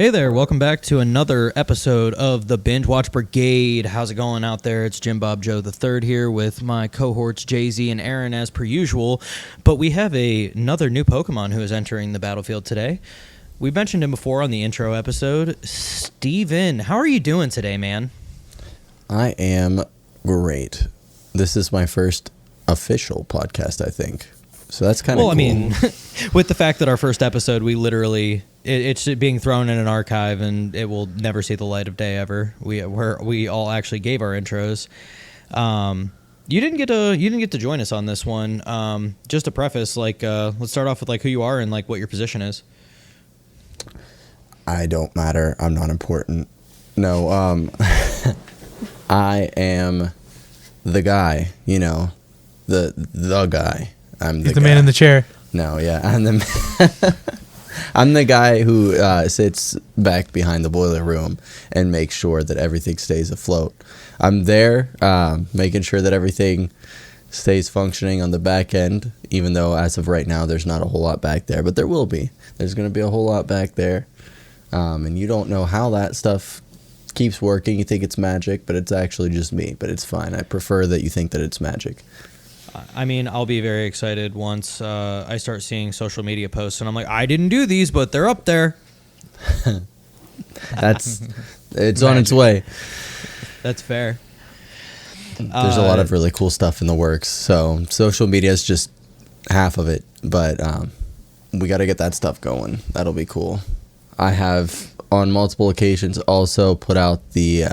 Hey there, welcome back to another episode of the Binge Watch Brigade. How's it going out there? It's Jim Bob Joe III here with my cohorts Jay-Z and Aaron as per usual. But we have another new Pokemon who is entering the battlefield today. We mentioned him before on the intro episode. Steven, how are you doing today, man? I am great. This is my first official podcast, I think. So that's kind of cool. Well, I mean, with the fact that our first episode, we literally... It's being thrown in an archive, and it will never see the light of day ever. We all actually gave our intros. You didn't get to join us on this one. Just to preface, let's start off with who you are and what your position is. I don't matter. I'm not important. No. I am the guy. The guy. He's the man in the chair. No, yeah, I'm the. I'm the guy who sits back behind the boiler room and makes sure that everything stays afloat. I'm there making sure that everything stays functioning on the back end, even though as of right now there's not a whole lot back there. But there will be. There's going to be a whole lot back there. And you don't know how that stuff keeps working. You think it's magic, but it's actually just me. But it's fine. I prefer that you think that it's magic. I mean, I'll be very excited once I start seeing social media posts, and I'm like, I didn't do these, but they're up there. It's on its way. That's fair. There's a lot of really cool stuff in the works. So social media is just half of it, but we got to get that stuff going. That'll be cool. I have on multiple occasions also put out the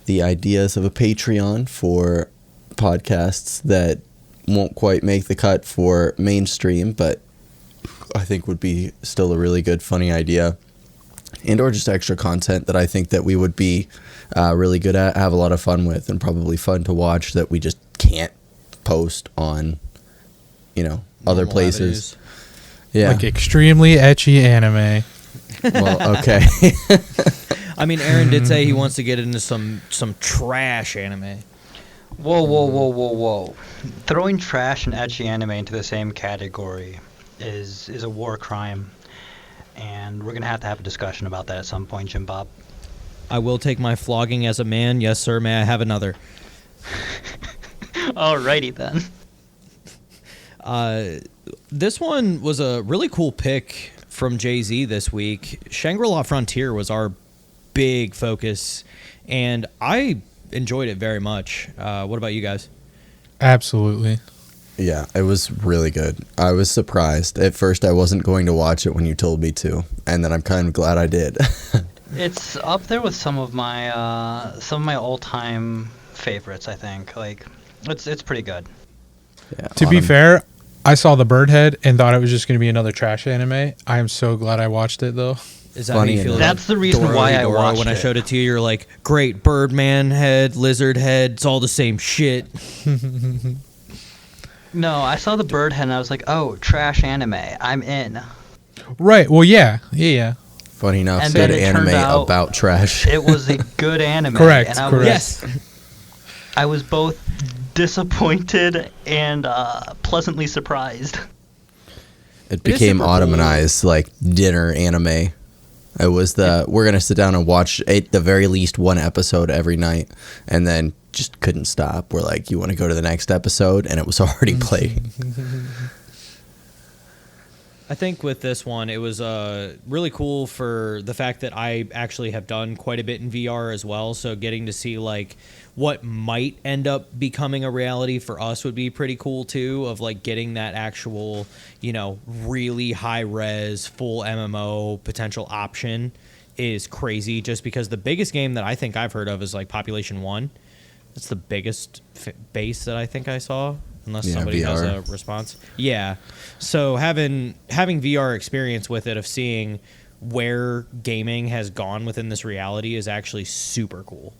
ideas of a Patreon for podcasts that won't quite make the cut for mainstream, but I think would be still a really good, funny idea, and or just extra content that I think that we would be really good at, have a lot of fun with, and probably fun to watch that we just can't post on, other places. Avenues. Yeah, like extremely ecchi anime. Well, okay. I mean, Aaron did say he wants to get into some trash anime. Whoa. Throwing trash and ecchi anime into the same category is a war crime. And we're going to have a discussion about that at some point, Jim Bob. I will take my flogging as a man. Yes, sir. May I have another? Alrighty, then. This one was a really cool pick from Jay-Z this week. Shangri-La Frontier was our big focus, and I enjoyed it very much. What about you guys? Absolutely. Yeah, it was really good. I was surprised. At first, I wasn't going to watch it when you told me to, and then I'm kind of glad I did. It's up there with some of my all-time favorites, I think. It's pretty good. Yeah, To be fair, I saw the Birdhead and thought it was just going to be another trash anime. I am so glad I watched it, though. Is that how you feel? That's the reason why I watched when it. I showed it to you, you're like, great, Birdman head, lizard head, it's all the same shit. No, I saw the Birdhead and I was like, oh, trash anime. I'm in. Right. Well, yeah. Funny enough, And good then it anime turned out about trash. It was a good anime. Correct. And Yes. I was both disappointed and pleasantly surprised. It became autumnized, like dinner anime. It was we're going to sit down and watch at the very least one episode every night, and then just couldn't stop. We're like, you want to go to the next episode? And it was already playing. I think with this one, it was really cool for the fact that I actually have done quite a bit in VR as well. So getting to see what might end up becoming a reality for us would be pretty cool too. Of getting that actual, really high res full MMO potential option is crazy. Just because the biggest game that I think I've heard of is Population 1. That's the biggest base that I think I saw. Unless somebody VR. has a response. Yeah. So having VR experience with it, of seeing where gaming has gone within this reality, is actually super cool.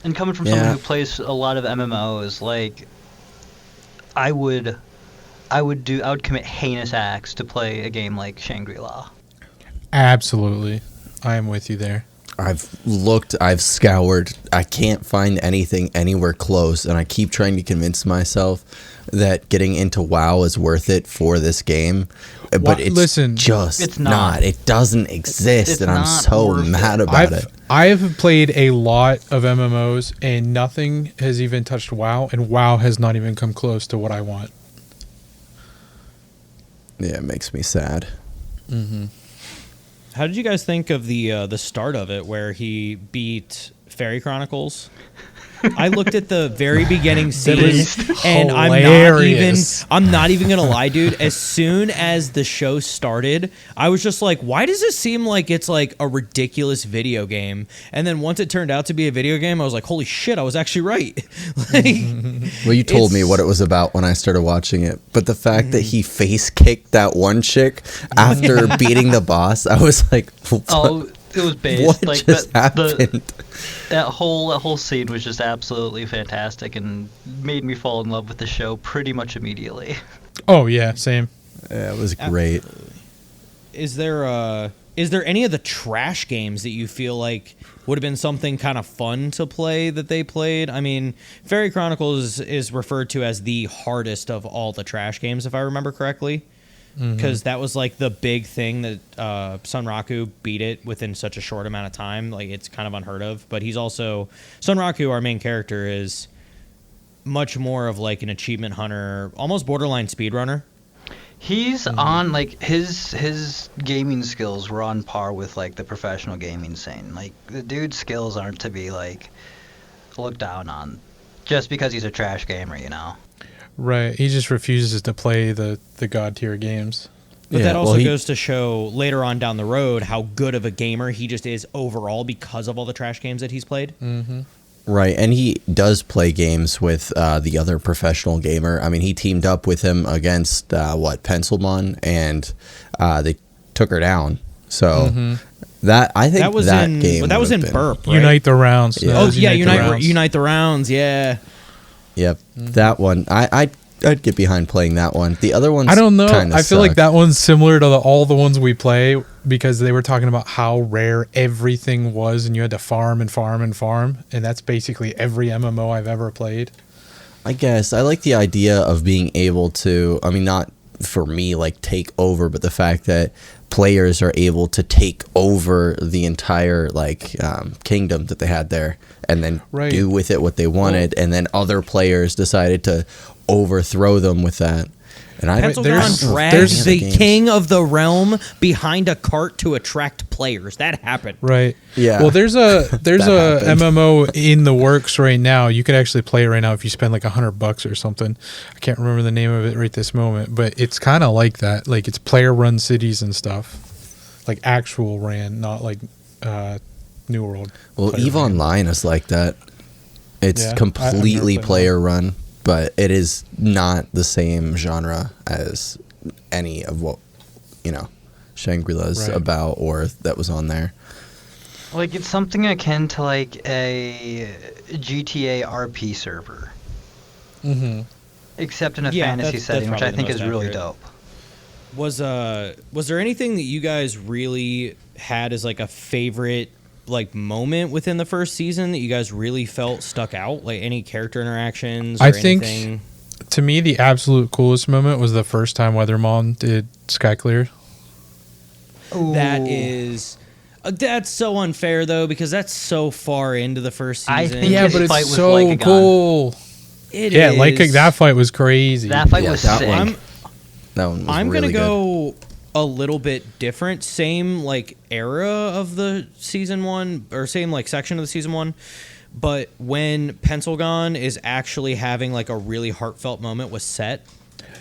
And coming from someone who plays a lot of MMOs, I would commit heinous acts to play a game like Shangri-La. Absolutely. I am with you there. I've looked, I've scoured. I can't find anything anywhere close, and I keep trying to convince myself that getting into WoW is worth it for this game. But it's not. It doesn't exist, It's and I'm not so worth mad it. about it. I've played a lot of MMOs, and nothing has even touched WoW, and WoW has not even come close to what I want. Yeah, it makes me sad. Mm-hmm. How did you guys think of the start of it, where he beat Fairy Chronicles? I looked at the very beginning scene, and I'm not even gonna lie, dude. As soon as the show started, I was just like, "Why does this seem like it's like a ridiculous video game?" And then once it turned out to be a video game, I was like, "Holy shit, I was actually right." Like, well, you told me what it was about when I started watching it, but the fact that he face kicked that one chick after beating the boss, I was like, Oh, it was based what like just happened? That whole scene was just absolutely fantastic and made me fall in love with the show pretty much immediately. Oh yeah, same. Yeah, it was great. Is there any of the trash games that you feel like would have been something kind of fun to play that they played? I mean, Fairy Chronicles is referred to as the hardest of all the trash games, if I remember correctly. Because that was like the big thing that Sunraku beat it within such a short amount of time. Like, it's kind of unheard of. But he's also Sunraku, our main character, is much more of like an achievement hunter, almost borderline speedrunner. He's on like his gaming skills were on par with like the professional gaming scene. Like, the dude's skills aren't to be like looked down on just because he's a trash gamer, you know. Right. He just refuses to play the god tier games. But that also goes to show later on down the road how good of a gamer he just is overall because of all the trash games that he's played. Mm-hmm. Right, and he does play games with the other professional gamer. I mean, he teamed up with him against, Pencilmon, and they took her down. So I think that was in Burp, right? Unite the Rounds. Yeah. Oh, yeah, Unite the Rounds, yeah. Yep, that one. I'd get behind playing that one. The other ones, I don't know. I feel like suck. that one's similar to all the ones we play because they were talking about how rare everything was, and you had to farm and farm and farm, and that's basically every MMO I've ever played. I guess I like the idea of being able to. I mean, not for me like take over, but the fact that players are able to take over the entire kingdom that they had there, and then do with it what they wanted, and then other players decided to overthrow them with that. And Pencilmon dragged the king of the realm behind a cart to attract players. That happened. Right. Yeah. Well, there's a MMO in the works right now. You could actually play it right now if you spend like $100 or something. I can't remember the name of it right this moment, but it's kind of like that. Like, it's player-run cities and stuff, like actual ran, not like New World. Well, EVE Online is like that. It's completely player-run. But it is not the same genre as any of what, Shangri-La's about or that was on there. Like, it's something akin to like a GTA RP server. Mm-hmm. Except in a fantasy setting, which I think is really dope. Was there anything that you guys really had as like a favorite moment within the first season that you guys really felt stuck out? Like, any character interactions or anything? To me, the absolute coolest moment was the first time Weathermon did Skyclear. That's so unfair though, because that's so far into the first season. I think but it's it's so cool. It is. That fight was crazy. That fight was sick. That one was I'm really gonna go a little bit different. Same era of the season one, or same section of the season one. But when Pencilgon is actually having a really heartfelt moment with Set,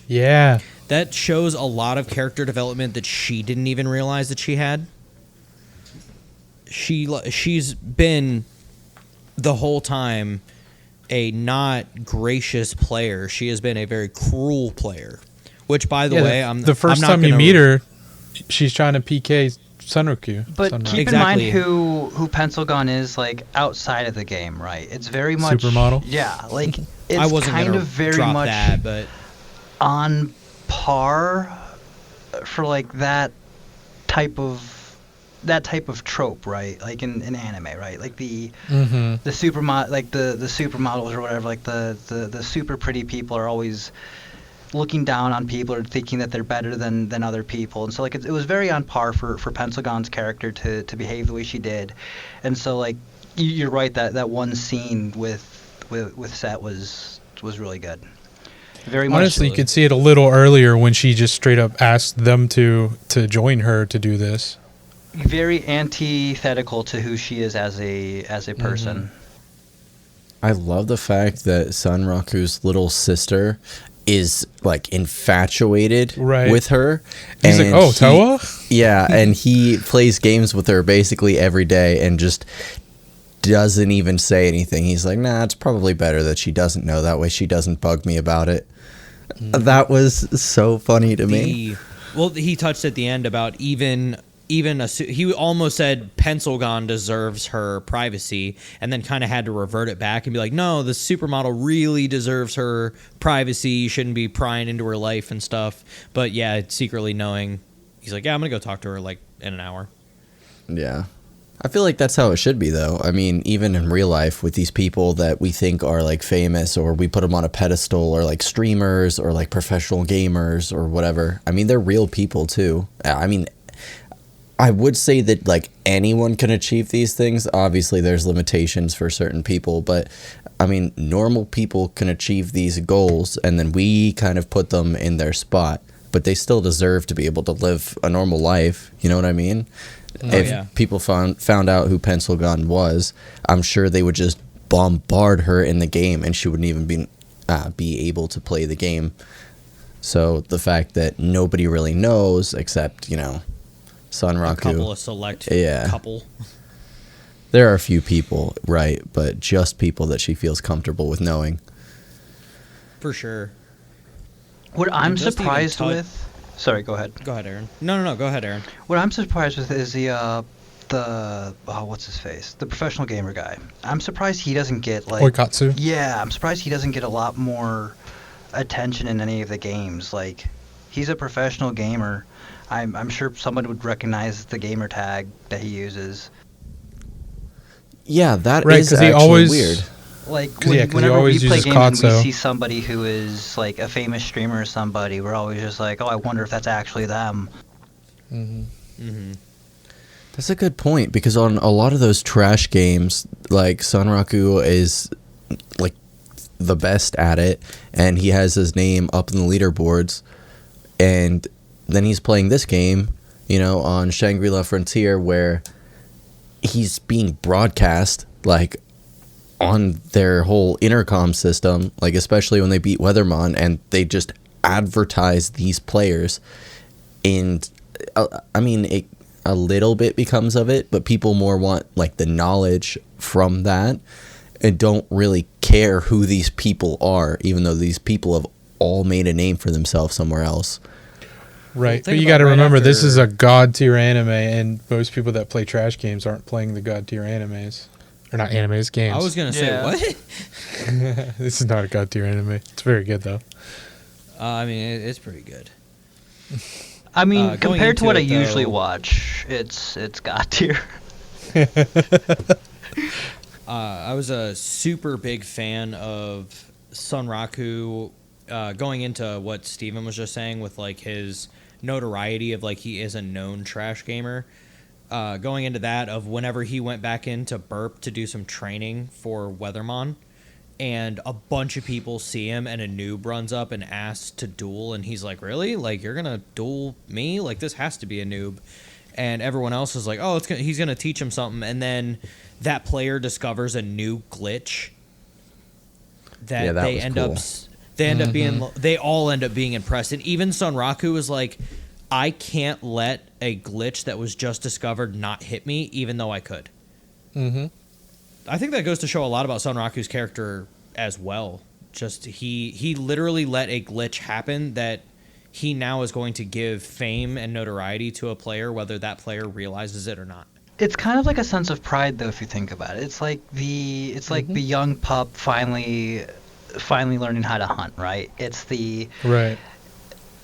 yeah, that shows a lot of character development that she didn't even realize that she had. She's been the whole time a not gracious player. She has been a very cruel player. Which, by the way, the first time you meet her, she's trying to PK Sunraku. But keep in mind who Pencilgon is outside of the game, right? It's very much supermodel. Yeah, it's I wasn't kind gonna of very drop much that, but on par for that type of that type of trope, right? Like in anime, right? Like the Mm-hmm. the supermodels or whatever, like the super pretty people are always looking down on people or thinking that they're better than other people. And so like it was very on par for Pencilgon's character to behave the way she did. And so like you're right, that one scene with Set was really good. Very much. Honestly, you could see it a little earlier when she just straight up asked them to join her to do this. Very antithetical to who she is as a person. I love the fact that Sunraku's little sister is like infatuated Right. with her. He's like, "Oh, Toa?" Yeah, and he plays games with her basically every day and just doesn't even say anything. He's like, "Nah, it's probably better that she doesn't know. That way she doesn't bug me about it." That was so funny to me. Well, he touched at the end about even he almost said Pencilgon deserves her privacy, and then kind of had to revert it back and be like, no, the supermodel really deserves her privacy. You shouldn't be prying into her life and stuff. But yeah, secretly knowing, he's like, yeah, I'm gonna go talk to her like in an hour. Yeah. I feel like that's how it should be, though. I mean, even in real life with these people that we think are like famous, or we put them on a pedestal, or like streamers or like professional gamers or whatever. I mean, they're real people too. I mean, I would say that like anyone can achieve these things. Obviously, there's limitations for certain people, but I mean, normal people can achieve these goals, and then we kind of put them in their spot, but they still deserve to be able to live a normal life. You know what I mean? If people found out who Pencilgon was, I'm sure they would just bombard her in the game, and she wouldn't even be able to play the game. So the fact that nobody really knows except, you know, Sunraku. A couple of select couple. There are a few people, right, but just people that she feels comfortable with knowing. For sure. What I'm surprised with... Sorry, go ahead. Go ahead, Aaron. No, go ahead, Aaron. What I'm surprised with is the what's his face? The professional gamer guy. I'm surprised he doesn't get like Oikatsu? Yeah, I'm surprised he doesn't get a lot more attention in any of the games. Like, he's a professional gamer. I'm sure someone would recognize the gamer tag that he uses. Yeah, that right, is actually weird. Like, whenever we play games and we see somebody who is like a famous streamer or somebody, we're always just like, oh, I wonder if that's actually them. That's a good point, because on a lot of those trash games, like Sunraku is like the best at it, and he has his name up in the leaderboards, and then he's playing this game, you know, on Shangri-La Frontier, where he's being broadcast like on their whole intercom system, like especially when they beat Weathermon, and they just advertise these players. And I mean, a little bit becomes of it, but people more want like the knowledge from that and don't really care who these people are, even though these people have all made a name for themselves somewhere else. Right, but you got to remember, this is a god tier anime, and most people that play trash games aren't playing the god tier animes. Or not animes, games. I was going to say, what? This is not a god tier anime. It's very good, though. I mean, it's pretty good. I mean, compared to what I usually watch, it's god tier. I was a super big fan of Sunraku, going into what Steven was just saying with like his notoriety of like he is a known trash gamer. Going into that of whenever he went back into Burp to do some training for Weathermon, and a bunch of people see him and a noob runs up and asks to duel, and he's like, really? Like, you're gonna duel me? Like, this has to be a noob. And everyone else is like, oh, he's gonna teach him something. And then that player discovers a new glitch that they end up they all end up being impressed. And even Sunraku is like, I can't let a glitch that was just discovered not hit me, even though I could. I think that goes to show a lot about Sunraku's character as well. Just he literally let a glitch happen that he now is going to give fame and notoriety to a player, whether that player realizes it or not. It's kind of like a sense of pride, though, if you think about it. It's like the young pup finally learning how to hunt, right? It's the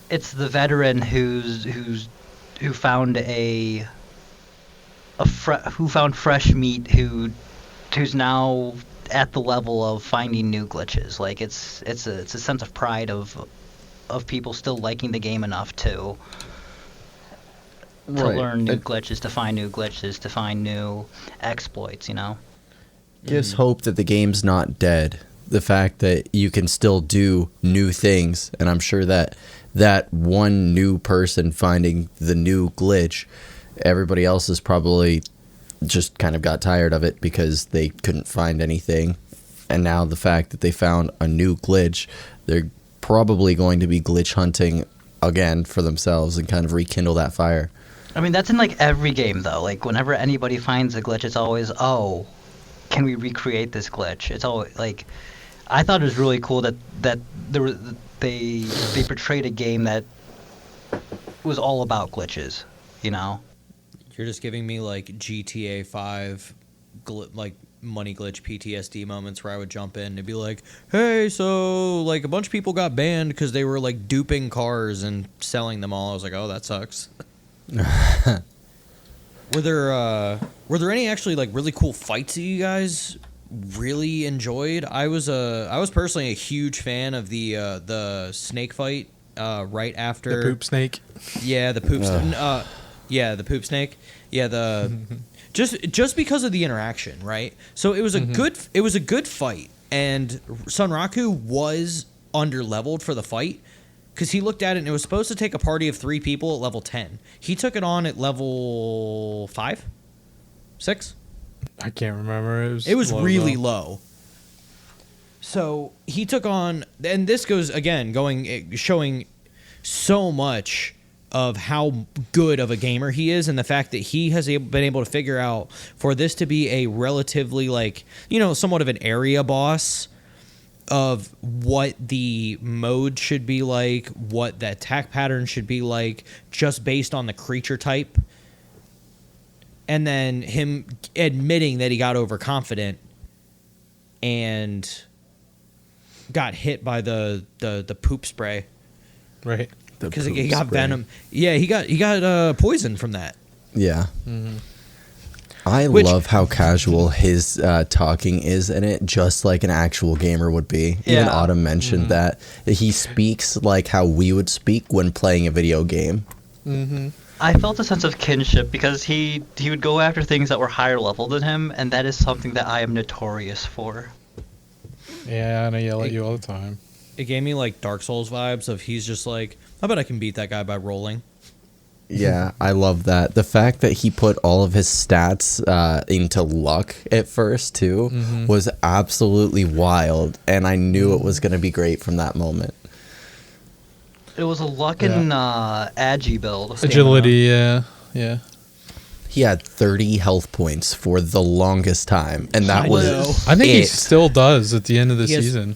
veteran who found a who found fresh meat who's now at the level of finding new glitches. Like it's a sense of pride of people still liking the game enough to learn new glitches, to find new glitches, to find new exploits, you know? Gives hope that the game's not dead. The fact that you can still do new things, and I'm sure that one new person finding the new glitch, everybody else is probably just kind of got tired of it because they couldn't find anything. And now the fact that they found a new glitch, they're probably going to be glitch hunting again for themselves and kind of rekindle that fire. I mean, that's in like every game though. Like whenever anybody finds a glitch, it's always, oh, can we recreate this glitch? It's always like, I thought it was really cool that there was, they portrayed a game that was all about glitches, you know? You're just giving me like GTA 5 like money glitch PTSD moments where I would jump in and be like, hey, so like a bunch of people got banned because they were like duping cars and selling them all. I was like, oh, that sucks. Were there any actually like really cool fights that you guys really enjoyed? I was personally a huge fan of the snake fight right after the poop snake. Yeah, the poop. The poop snake. Yeah, the just because of the interaction, right? So it was a good fight, and Sunraku was underleveled for the fight because he looked at it and it was supposed to take a party of 3 people at level 10. He took it on at level 5, 6. I can't remember. It was really low. So he took on, and this goes again, showing so much of how good of a gamer he is, and the fact that he has been able to figure out for this to be a relatively like, somewhat of an area boss of what the mode should be like, what the attack pattern should be like, just based on the creature type. And then him admitting that he got overconfident and got hit by the poop spray. Right. Because he got venom. Yeah, he got poisoned from that. Yeah. Mm-hmm. I love how casual his talking is in it, just like an actual gamer would be. Yeah. Even Autumn mentioned that he speaks like how we would speak when playing a video game. Mm-hmm. I felt a sense of kinship because he would go after things that were higher level than him, and that is something that I am notorious for. Yeah, and I yell at you all the time. It gave me like Dark Souls vibes of he's just like, I bet I can beat that guy by rolling. Yeah, I love that. The fact that he put all of his stats into luck at first, too, was absolutely wild. And I knew it was going to be great from that moment. It was a luck and agi build. Agility, yeah. He had 30 health points for the longest time. And that was I think he it. still does at the end of the season.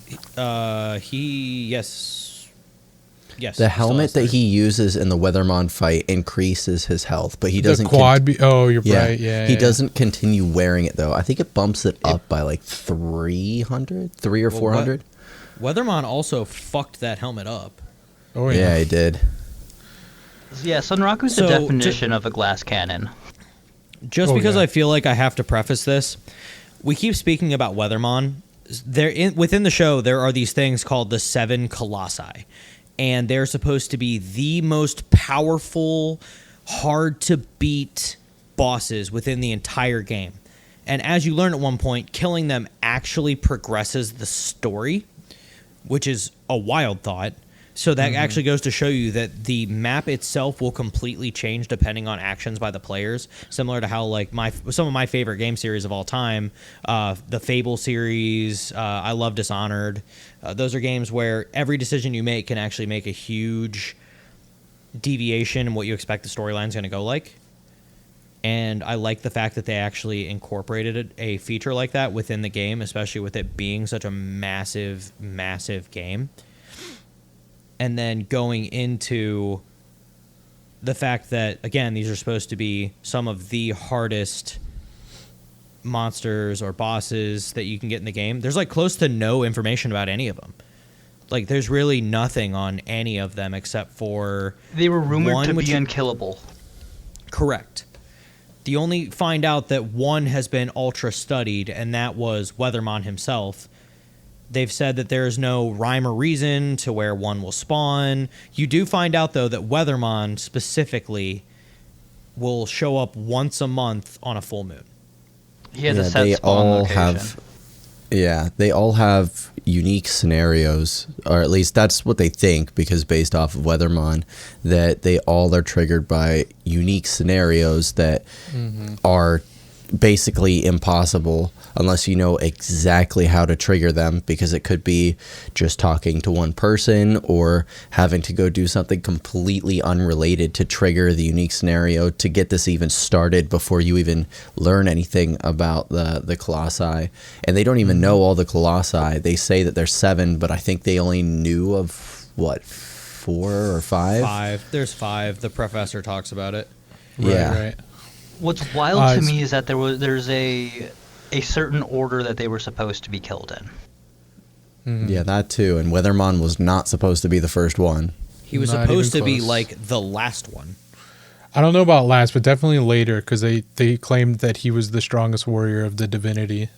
Yes. The helmet that he uses in the Weathermon fight increases his health, but he doesn't. The quad. You're right. Yeah. He doesn't continue wearing it though. I think it bumps it up by like 3 or 400. Weathermon also fucked that helmet up. Oh yeah, he did. Yeah, Sunraku's the definition of a glass cannon. Just because I feel like I have to preface this, we keep speaking about Weathermon. Within the show, there are these things called the 7 Colossi. And they're supposed to be the most powerful, hard-to-beat bosses within the entire game. And as you learn at one point, killing them actually progresses the story, which is a wild thought. So that actually goes to show you that the map itself will completely change depending on actions by the players. Similar to how like some of my favorite game series of all time, the Fable series, I love Dishonored. Those are games where every decision you make can actually make a huge deviation in what you expect the storyline's going to go like. And I like the fact that they actually incorporated a feature like that within the game, especially with it being such a massive, massive game. And then going into the fact that, again, these are supposed to be some of the hardest monsters or bosses that you can get in the game. There's like close to no information about any of them. Like there's really nothing on any of them except for they were rumored to be unkillable. Correct. The only find out that one has been ultra studied, and that was Weathermon himself. They've said that there is no rhyme or reason to where one will spawn. You do find out, though, that Weathermon specifically will show up once a month on a full moon. He has a set spawn location. They all have unique scenarios, or at least that's what they think, because based off of Weathermon, that they all are triggered by unique scenarios that are basically impossible unless you know exactly how to trigger them, because it could be just talking to one person or having to go do something completely unrelated to trigger the unique scenario to get this even started before you even learn anything about the colossi. And they don't even know all the colossi. They say that there's 7, but I think they only knew of, what, 4 or 5? 5. There's 5. The professor talks about it. Right. What's wild to me is that there's a certain order that they were supposed to be killed in. Yeah, that too. And Weathermon was not supposed to be the first one. He was Not supposed to even be close. like the last one. I don't know about last, but definitely later, because they claimed that he was the strongest warrior of the divinity.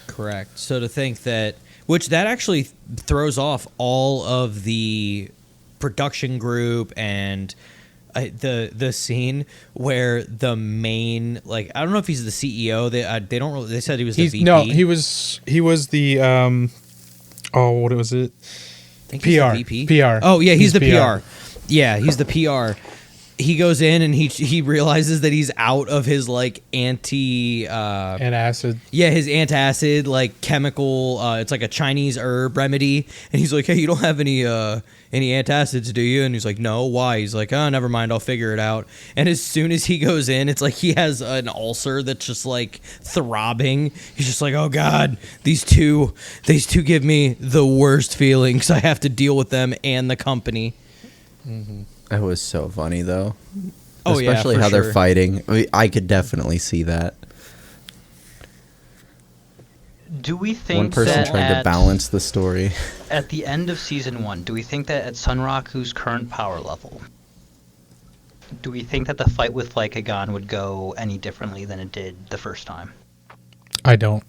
Correct. So to think that, which that actually throws off all of the production group and the scene where the main, like, I don't know if he's the CEO. They don't really, they said he was the VP. No, he was the what was it? I think he's PR. the VP. PR. Oh yeah, he's the PR. PR. Yeah, he's the PR. He goes in and he realizes that he's out of his like And acid. Yeah, his antacid, like, chemical, it's like a Chinese herb remedy. And he's like, hey, you don't have any antacids, do you? And he's like, no, why? He's like, oh, never mind, I'll figure it out. And as soon as he goes in, it's like he has an ulcer that's just, like, throbbing. He's just like, oh, God, these two give me the worst feelings. I have to deal with them and the company. It was so funny, though. Oh, yeah, Especially for how sure. they're fighting. I could definitely see that. Do we think One person that trying to balance the story. at the end of season 1, do we think that at Sunraku's current power level, do we think that the fight with Lycagon would go any differently than it did the first time? I don't.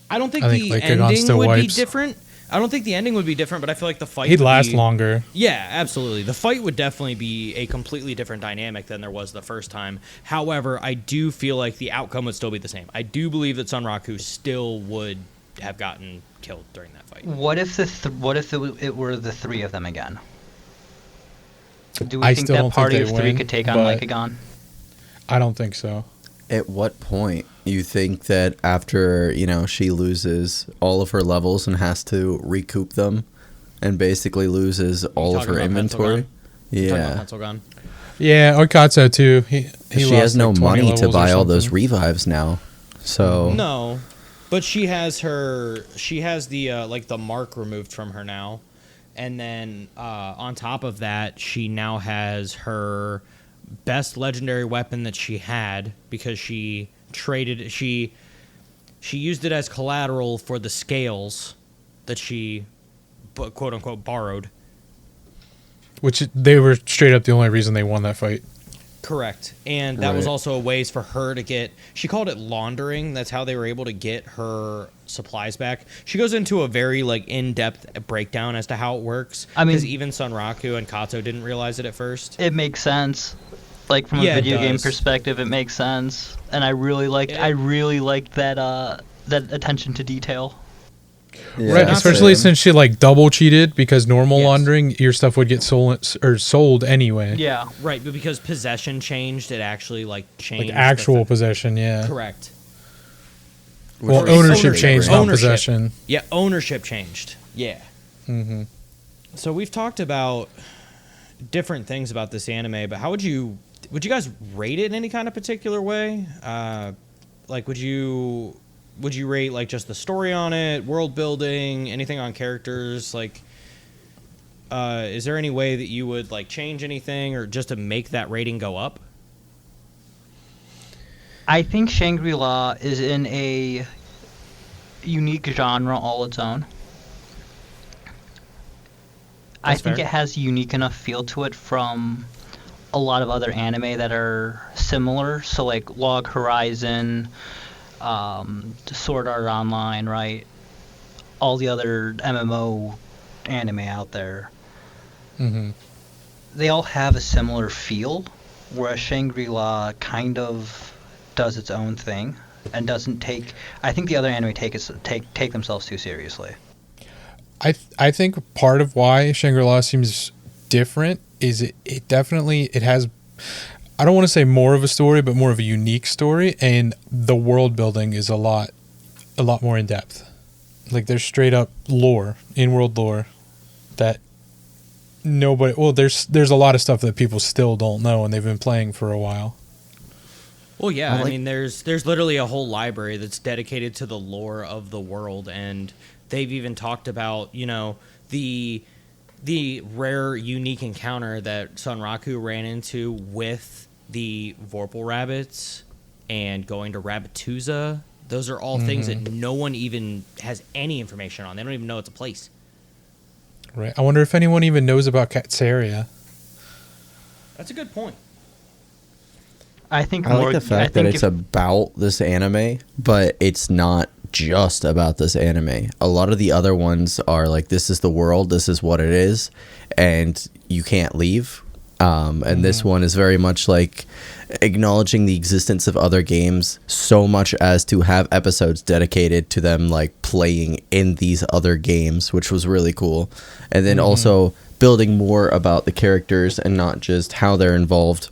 I don't think I think the Lycagon ending still would be wipes. different. I don't think the ending would be different, but I feel like the fight He'd would last be, longer. Yeah, absolutely. The fight would definitely be a completely different dynamic than there was the first time. However, I do feel like the outcome would still be the same. I do believe that Sunraku still would have gotten killed during that fight. What if it were the 3 of them again? Do we I think still that don't think party they of 3 win, could take on but- Lycagon? I don't think so. At what point you think that after, she loses all of her levels and has to recoup them and basically loses all of talking her about inventory? Talking about Yeah. Pencil Gun? Yeah, Okatsu too. He She lost has no like 20 money to levels or buy all those something. revives now. So No, but she has the like the mark removed from her now, and then on top of that, she now has her best legendary weapon that she had because she traded she used it as collateral for the scales that she quote unquote borrowed. Which they were straight up the only reason they won that fight. Correct. And that was Right. also a ways for her to get, she called it laundering. That's how they were able to get her supplies back. She goes into a very like in-depth breakdown as to how it works. I mean- because even Sunraku and Kato didn't realize it at first. It makes sense. Like from a Yeah, it video game does. perspective, it makes sense. And I really liked that attention to detail. yeah, Right, especially same. since she like double cheated, because normal Yes. laundering, your stuff would get sold anyway. Yeah. Right, but because possession changed, it actually like changed. Like actual possession, yeah. Correct. Well, Which is ownership very changed, great. not Ownership. possession. Yeah, ownership changed. Yeah. Mm-hmm. So we've talked about different things about this anime, but how would you guys rate it in any kind of particular way? Like, would you rate like just the story on it, world building, anything on characters? Like, is there any way that you would like change anything or just to make that rating go up? I think Shangri-La is in a unique genre all its own. I That's think fair. it has a unique enough feel to it from a lot of other anime that are similar. So like Log Horizon, Sword Art Online, right? All the other MMO anime out there. Mm-hmm. They all have a similar feel, whereas Shangri-La kind of does its own thing and doesn't take. I think the other anime take themselves too seriously. I think part of why Shangri-La seems different is it definitely it has, I don't want to say more of a story, but more of a unique story, and the world building is a lot more in depth. Like there's straight up lore, in-world lore that nobody, well, there's a lot of stuff that people still don't know and they've been playing for a while. Well, yeah, I mean, there's literally a whole library that's dedicated to the lore of the world, and they've even talked about, you know, the rare, unique encounter that Sunraku ran into with the Vorpal rabbits and going to Rabbituza. Those are all things that no one even has any information on. They don't even know it's a place. Right. I wonder if anyone even knows about Catsaria. That's a good point. I like the fact that it's about this anime, but it's not just about this anime. A lot of the other ones are like, this is the world, this is what it is, and you can't leave. And this one is very much like acknowledging the existence of other games so much as to have episodes dedicated to them like playing in these other games, which was really cool. And then also building more about the characters and not just how they're involved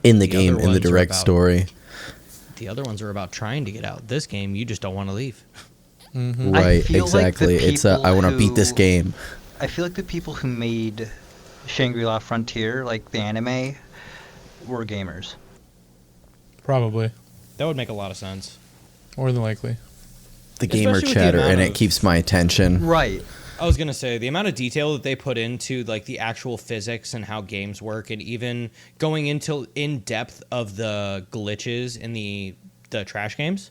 in the game, in the direct story. The other ones are about trying to get out. This game, you just don't want to leave. Right, exactly. Like it's I want to beat this game. I feel like the people who made Shangri-La Frontier, like the anime, were gamers. Probably. That would make a lot of sense. More than likely. The gamer chatter, and it keeps my attention. Right. I was going to say, the amount of detail that they put into like the actual physics and how games work, and even going into in depth of the glitches in the trash games,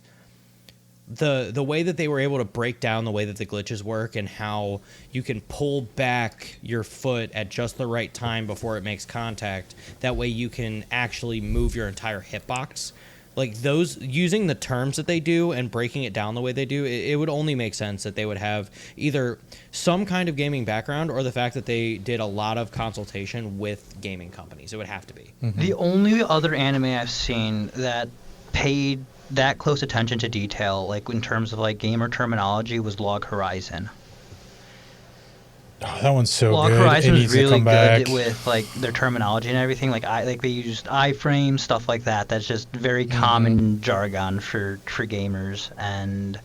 the way that they were able to break down the way that the glitches work and how you can pull back your foot at just the right time before it makes contact. That way you can actually move your entire hitbox. Like those, using the terms that they do and breaking it down the way they do, it would only make sense that they would have either some kind of gaming background or the fact that they did a lot of consultation with gaming companies. It would have to be. The only other anime I've seen that paid that close attention to detail, like in terms of like gamer terminology, was Log Horizon. Oh, that one's so Log good. Horizon It is needs to really come back. good with like their terminology and everything. Like they used iframes, stuff like that. That's just very common jargon for gamers, and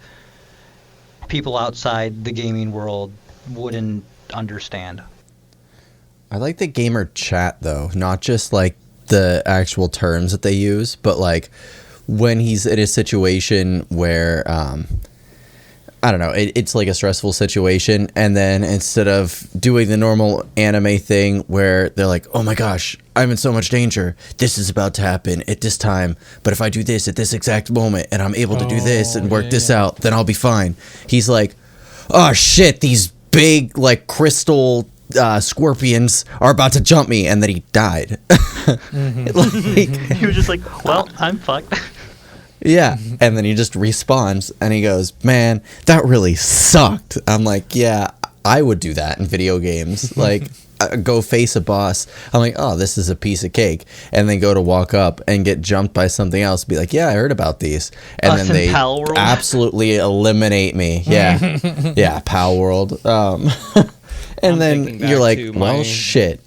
people outside the gaming world wouldn't understand. I like the gamer chat though, not just like the actual terms that they use, but like when he's in a situation where I don't know, it's like a stressful situation, and then instead of doing the normal anime thing where they're like, oh my gosh, I'm in so much danger, this is about to happen at this time, but if I do this at this exact moment and I'm able to do this and work this out, then I'll be fine. He's like, oh shit, these big like crystal scorpions are about to jump me, and then he died. He was just like, well, I'm fucked. Yeah, and then he just respawns, and he goes, man, that really sucked. I'm like, yeah, I would do that in video games. Like, go face a boss. I'm like, oh, this is a piece of cake. And then go to walk up and get jumped by something else. Be like, yeah, I heard about these. And then they absolutely eliminate me. Yeah, yeah, Pal World. And then you're like, well, shit.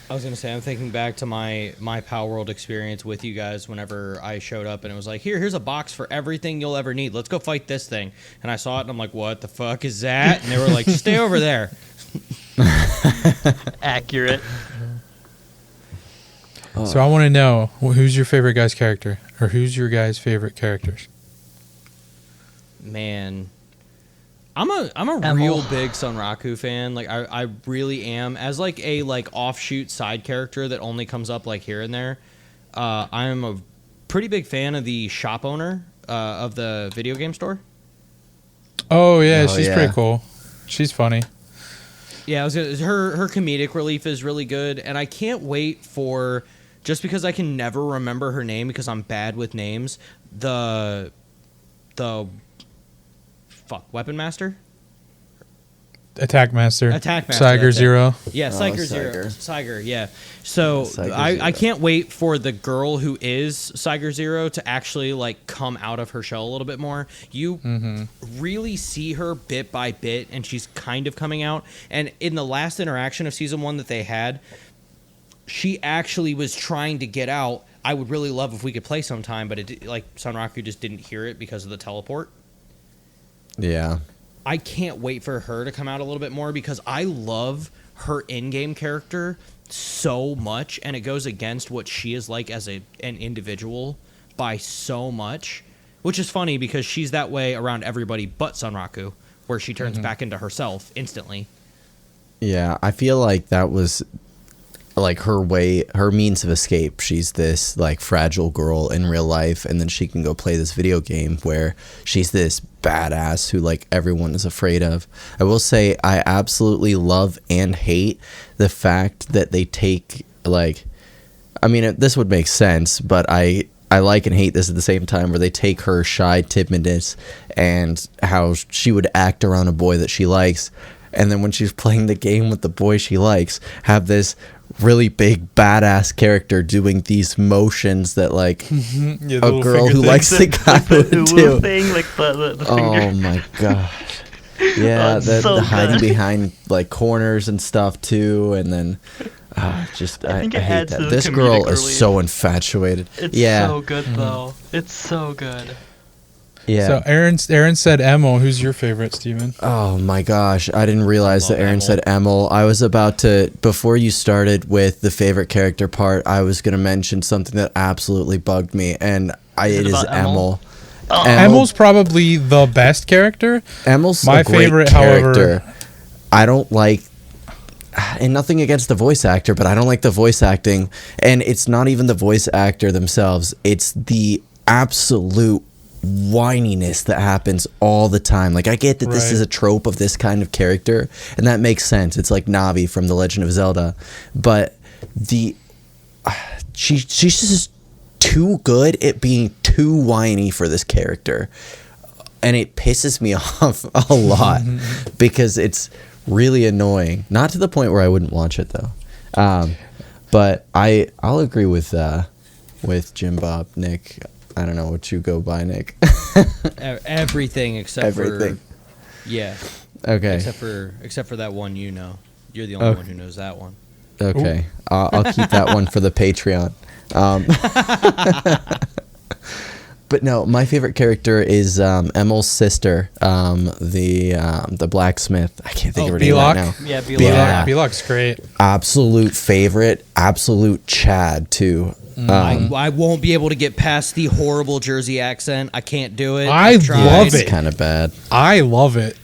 I was going to say, I'm thinking back to my Power World experience with you guys whenever I showed up, and it was like, here's a box for everything you'll ever need. Let's go fight this thing. And I saw it, and I'm like, what the fuck is that? And they were like, stay over there. Accurate. So I want to know, who's your favorite guy's character? Or who's your guys' favorite characters? Man, I'm a real big Sunraku fan. Like I really am. As like a like offshoot side character that only comes up like here and there. I'm a pretty big fan of the shop owner of the video game store. Oh yeah, she's pretty cool. She's funny. Yeah, her comedic relief is really good, and I can't wait for, just because I can never remember her name because I'm bad with names, the Weapon Master? Attack Master. Attack Master. Saiger Zero. Yeah, Saiger Zero. Saiger, yeah. So I can't wait for the girl who is Saiger Zero to actually like come out of her shell a little bit more. You really see her bit by bit, and she's kind of coming out. And in the last interaction of season 1 that they had, she actually was trying to get out. I would really love if we could play sometime, but it like Sunraku just didn't hear it because of the teleport. Yeah. I can't wait for her to come out a little bit more because I love her in-game character so much, and it goes against what she is like as an individual by so much, which is funny because she's that way around everybody but Sunraku, where she turns back into herself instantly. Yeah, I feel like that was like her means of escape. She's this like fragile girl in real life, and then she can go play this video game where she's this badass who like everyone is afraid of. I will say I absolutely love and hate the fact that they take like, I mean, this would make sense, but I like and hate this at the same time, where they take her shy timidness and how she would act around a boy that she likes, and then when she's playing the game with the boy she likes, have this really big badass character doing these motions that like Yeah, a girl who likes the guy would do. Thing, like the Oh finger. my gosh. Yeah, Oh, it's so the hiding good. behind like corners and stuff too, and then just I think it hate adds that. to the This comedic girl is relief. so infatuated. It's yeah, so good though. It's so good. yeah. So Aaron said Emil. Who's your favorite, Steven? Oh my gosh, I didn't realize that love Aaron Emil. said Emil. I was about to, before you started with the favorite character part, I was going to mention something that absolutely bugged me, and Is it it is about Emil? Emil. Oh. Emil's probably the best character. Emil's My a great favorite, character. however- I don't like, and nothing against the voice actor, but I don't like the voice acting, and it's not even the voice actor themselves. It's the absolute whininess that happens all the time. Like, I get that this Right. is a trope of this kind of character, and that makes sense. It's like Navi from The Legend of Zelda, but she's just too good at being too whiny for this character, and it pisses me off a lot because it's really annoying. Not to the point where I wouldn't watch it though, but I'll agree with Jim Bob. Nick, I don't know what you go by, Nick. Everything except Everything. for yeah, Okay. except for that one. You're the only Okay. one who knows that one. Okay, I'll keep that one for the Patreon. But no, my favorite character is Emil's sister, the blacksmith. I can't think of her name right now. Yeah, be Yeah. Belok's great. Absolute favorite, absolute Chad too. I won't be able to get past the horrible Jersey accent. I can't do it. I I've tried. love It's it. kind of bad. I love it.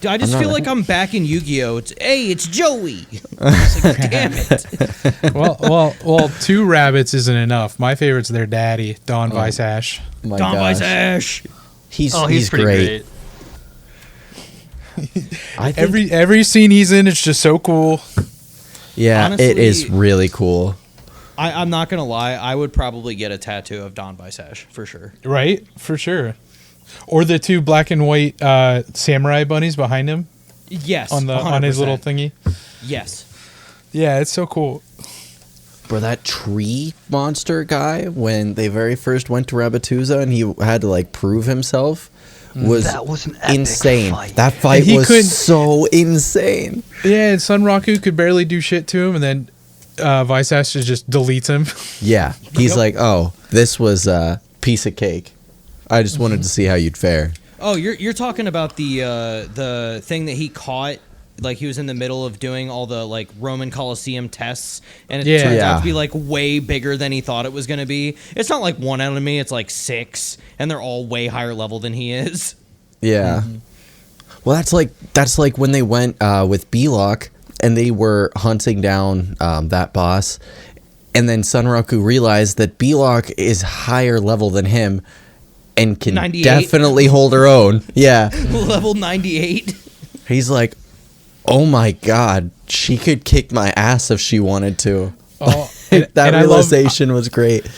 Dude, I just I'm feel not- like I'm back in Yu-Gi-Oh. It's Joey. It's like, damn it. Well, two rabbits isn't enough. My favorite's their daddy, Don Vice Ash. My Don gosh. Vice Ash. He's pretty great. I think, Every scene he's in, it's just so cool. yeah, Honestly- it is really cool. I'm not gonna lie. I would probably get a tattoo of Don Vice Ash for sure. Right? For sure. Or the two black and white samurai bunnies behind him Yes. on his little 100%. thingy. Yes. Yeah, it's so cool. Bro, that tree monster guy, when they very first went to Rabatuza and he had to like prove himself, was That was an epic insane. fight. That fight And he was couldn't- so insane. Yeah, and Sunraku could barely do shit to him, and then Vice Ash just deletes him. Yeah, he's Yep. like, oh, this was a piece of cake. I just wanted to see how you'd fare. Oh, you're talking about the thing that he caught. Like he was in the middle of doing all the like Roman Colosseum tests, and it Yeah. turns out Yeah. to be like way bigger than he thought it was going to be. It's not like one enemy; it's like 6, and they're all way higher level than he is. Yeah. Well, that's like when they went with Belok and they were hunting down that boss, and then Sunraku realized that Belok is higher level than him and can 98. definitely hold her own. Yeah. Level 98. He's like, oh my god, she could kick my ass if she wanted to. Oh, That and realization was great.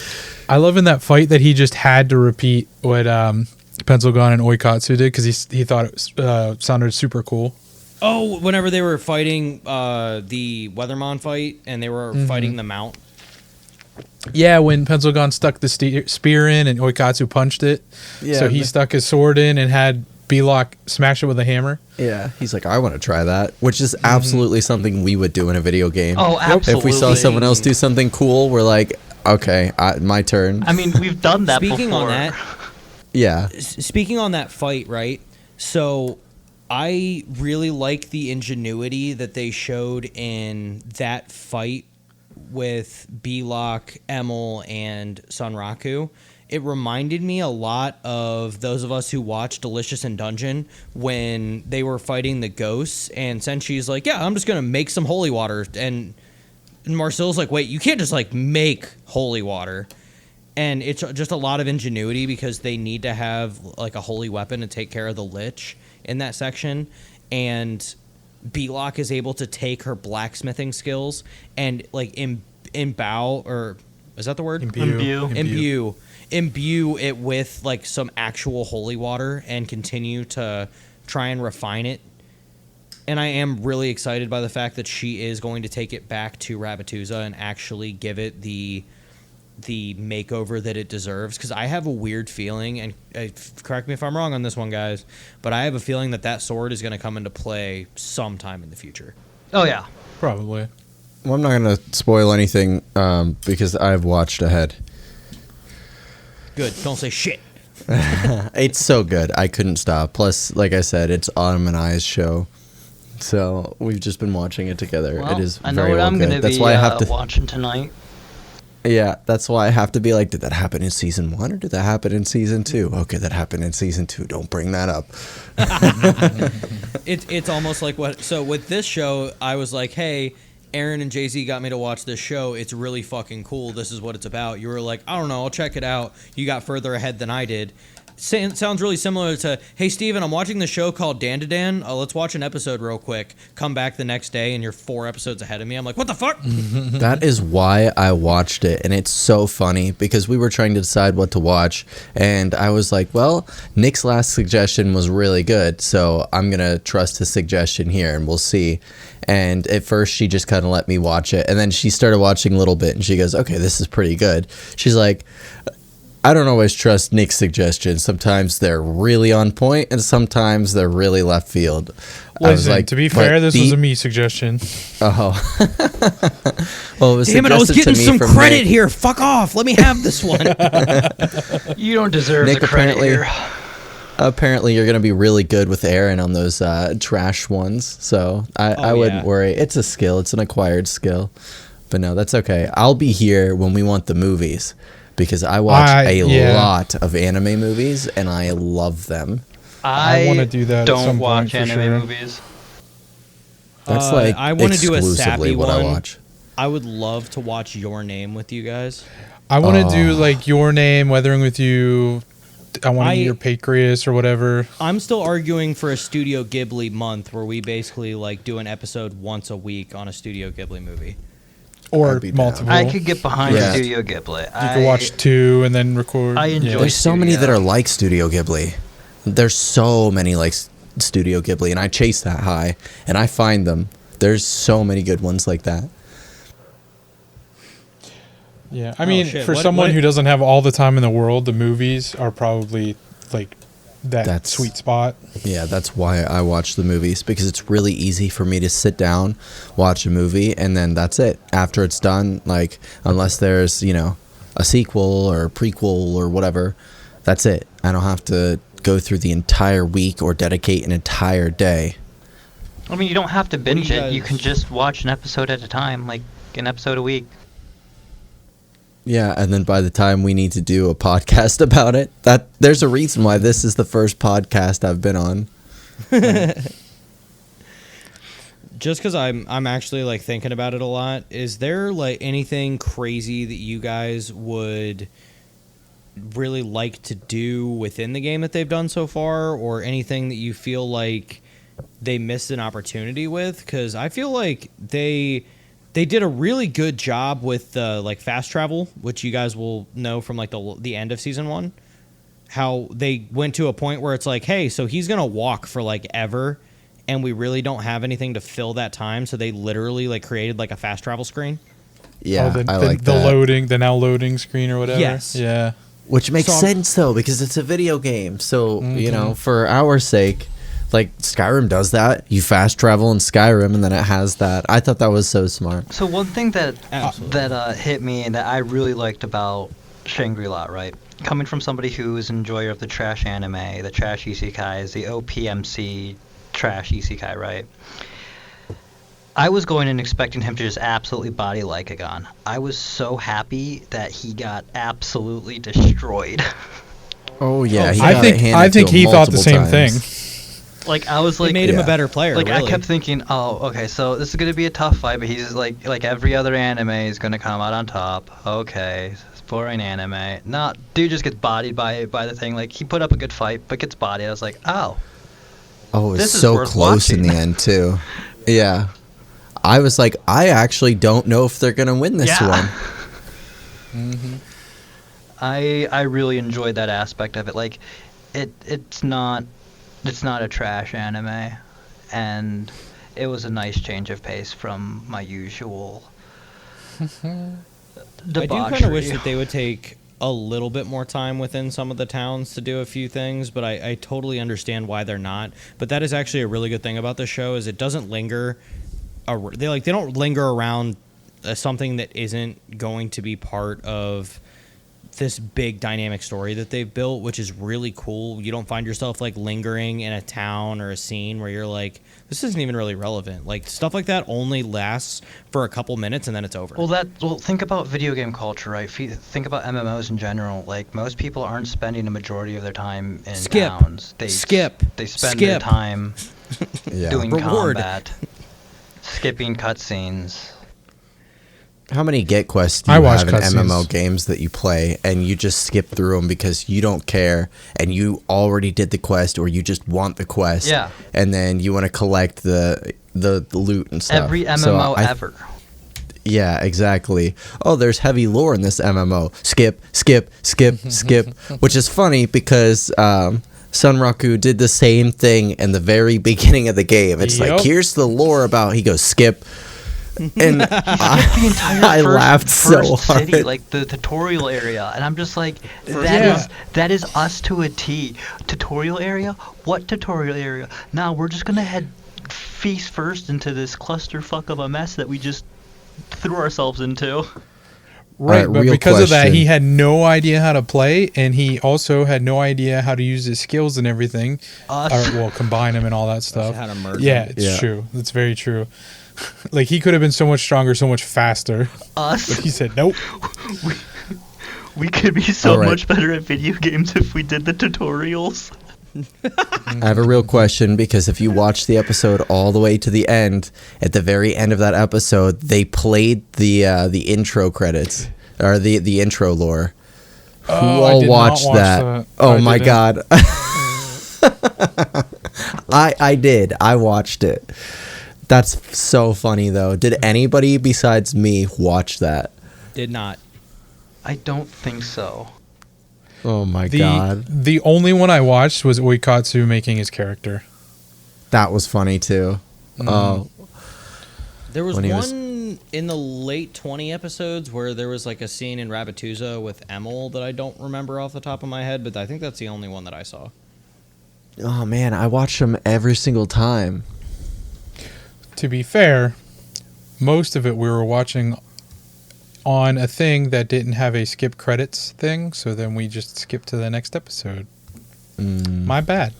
I love in that fight that he just had to repeat what Pencilgon and Oikatsu did because he thought it sounded super cool. Oh, whenever they were fighting the Weathermon fight and they were fighting the mount. Yeah, when Pencilgon stuck the spear in and Oikatsu punched it. Yeah, So he stuck his sword in and had Belok smash it with a hammer. Yeah, he's like, I want to try that, which is absolutely something we would do in a video game. Oh, absolutely. If we saw someone else do something cool, we're like, okay, my turn. I mean, we've done that Speaking before. on that, Yeah. speaking on that fight, right? So I really like the ingenuity that they showed in that fight with Belok, Emil, and Sunraku. It reminded me a lot of those of us who watched Delicious in Dungeon when they were fighting the ghosts, and Senshi's like, yeah, I'm just going to make some holy water. And Marcel's like, wait, you can't just like make holy water. And it's just a lot of ingenuity because they need to have like a holy weapon to take care of the Lich in that section. And Belok is able to take her blacksmithing skills and like imbue, or is that the word? Imbue it with like some actual holy water and continue to try and refine it. And I am really excited by the fact that she is going to take it back to Rabbituza and actually give it the makeover that it deserves, because I have a weird feeling, and correct me if I'm wrong on this one, guys, but I have a feeling that sword is going to come into play sometime in the future. Oh, yeah. Probably. Well, I'm not going to spoil anything because I've watched ahead. Good. Don't say shit. It's so good. I couldn't stop. Plus, like I said, it's Autumn and I's show. So we've just been watching it together. Well, It is I know very what well I'm good. going to That's be why I have to watching tonight. Yeah, that's why I have to be like, did that happen in season 1 or did that happen in season 2? Okay, that happened in season 2. Don't bring that up. It's almost like what. So with this show, I was like, hey, Aaron and Jay-Z got me to watch this show. It's really fucking cool. This is what it's about. You were like, I don't know, I'll check it out. You got further ahead than I did. Sounds really similar to, hey, Steven, I'm watching the show called Dandadan. Let's watch an episode real quick. Come back the next day, and you're 4 episodes ahead of me. I'm like, what the fuck? That is why I watched it, and it's so funny because we were trying to decide what to watch, and I was like, well, Nick's last suggestion was really good, so I'm going to trust his suggestion here, and we'll see. And at first, she just kind of let me watch it, and then she started watching a little bit, and she goes, okay, this is pretty good. She's like, I don't always trust Nick's suggestions. Sometimes they're really on point, and sometimes they're really left field. Listen, I was like, to be fair, this was a me suggestion. Oh. Well, it was Damn it, I was suggested to getting me some from credit Nick. here. Fuck off. Let me have this one. You don't deserve Nick, the credit here. Apparently, you're going to be really good with Aaron on those trash ones. So I wouldn't worry. It's a skill. It's an acquired skill. But no, that's okay. I'll be here when we want the movies. Because I watch lot of anime movies, and I love them. I want to do that. Don't watch anime movies. That's like I want to do a exclusively sappy what one. I watch. I would love to watch Your Name with you guys. I want to do like Your Name, Weathering with You. I want to eat your pancreas or whatever. I'm still arguing for a Studio Ghibli month where we basically like do an episode once a week on a Studio Ghibli movie. Or I'd be multiple. I could get behind Yeah. Studio Ghibli. You could watch 2 and then record. I enjoy There's so many that Studio. are like Studio Ghibli. There's so many like Studio Ghibli, and I chase that high, and I find them. There's so many good ones like that. Yeah, I mean, shit. for What- someone what- who doesn't have all the time in the world, the movies are probably like that sweet spot. Yeah, that's why I watch the movies, because it's really easy for me to sit down, watch a movie, and then that's it. After it's done, like, unless there's, a sequel or a prequel or whatever, that's it. I don't have to go through the entire week or dedicate an entire day. I mean, you don't have to binge you it. You guys- can just watch an episode at a time, like an episode a week. Yeah, and then by the time we need to do a podcast about it, there's a reason why this is the first podcast I've been on. Just because I'm actually like thinking about it a lot, is there like anything crazy that you guys would really like to do within the game that they've done so far, or anything that you feel like they missed an opportunity with, because I feel like they did a really good job with like fast travel, which you guys will know from like the end of season 1. How they went to a point where it's like, hey, so he's gonna walk for like ever, and we really don't have anything to fill that time, so they literally like created like a fast travel screen. Yeah, I like the that. the now loading screen or whatever. Yes. Yeah. Which makes So sense though, because it's a video game. So you know, for our sake, like Skyrim does that. You fast travel in Skyrim, and then it has that. I thought that was so smart. So one thing that Absolutely. hit me and that I really liked about Shangri-La, right? Coming from somebody who is an enjoyer of the trash anime, the trash isekais, the OPMC trash isekai, right? I was going in expecting him to just absolutely body Lycagon. I was so happy that he got absolutely destroyed. Oh yeah, I think he thought the same thing. Like I was like, It made him a better player. like really. I kept thinking, oh, okay, so this is gonna be a tough fight, but he's like every other anime is gonna come out on top. Okay, it's boring anime. Not dude just gets bodied by the thing. Like he put up a good fight, but gets bodied. I was like, oh, Oh, it was this is so worth close in watching. the end too. Yeah, I was like, I actually don't know if they're gonna win this yeah. one. I really enjoyed that aspect of it. Like, it's not a trash anime, and it was a nice change of pace from my usual I do debauchery. kind of wish that they would take a little bit more time within some of the towns to do a few things, but I totally understand why they're not. But that is actually a really good thing about the show, is it doesn't linger. They don't linger around something that isn't going to be part of this big dynamic story that they've built, which is really cool. You don't find yourself like lingering in a town or a scene where you're like, this isn't even really relevant. Like stuff like that only lasts for a couple minutes and then it's over. Well, think about video game culture, right? Think about MMOs in general. Like most people aren't spending a majority of their time in Skip. towns. They Skip. spend their Skip. time Yeah. doing Reward. combat, skipping cutscenes. How many get quests do I you watch have in cutscenes. MMO games that you play and you just skip through them because you don't care and you already did the quest or you just want the quest? Yeah. And then you want to collect the loot and stuff. Every So MMO ever. Yeah, exactly. Oh, there's heavy lore in this MMO. Skip, skip, skip, skip. Which is funny because Sunraku did the same thing in the very beginning of the game. It's Yep. like, here's the lore about, he goes, skip. And The entire I laughed so first city, hard. like the tutorial area, and I'm just like, Yeah. that is us to a T. Tutorial area? What tutorial area? Now we're just gonna head feast first into this clusterfuck of a mess that we just threw ourselves into. Right, Alright, but real because of that, question. he had no idea how to play, and he also had no idea how to use his skills and everything. Us. Or, well, combine them and all that stuff. how to merge Yeah, them. it's Yeah. true. That's very true. Like, he could have been so much stronger, so much faster. But Us. he said, nope. We could be so Alright. much better at video games if we did the tutorials. I have a real question because if you watch the episode all the way to the end, at the very end of that episode, they played the intro credits or the intro lore. Oh, Who I all did not watched watch that? that. Oh I my didn't. god. I did. I watched it. That's so funny though. Did anybody besides me watch that? Did not. I don't think so. Oh my god. The only one I watched was Oikatsu making his character. That was funny too. Oh, There was When he was- one in the late 20 episodes where there was like a scene in Rabbituza with Emil that I don't remember off the top of my head, but I think that's the only one that I saw. oh man, I watched them every single time. To be fair, most of it we were watching on a thing that didn't have a skip credits thing, so then we just skipped to the next episode. My bad.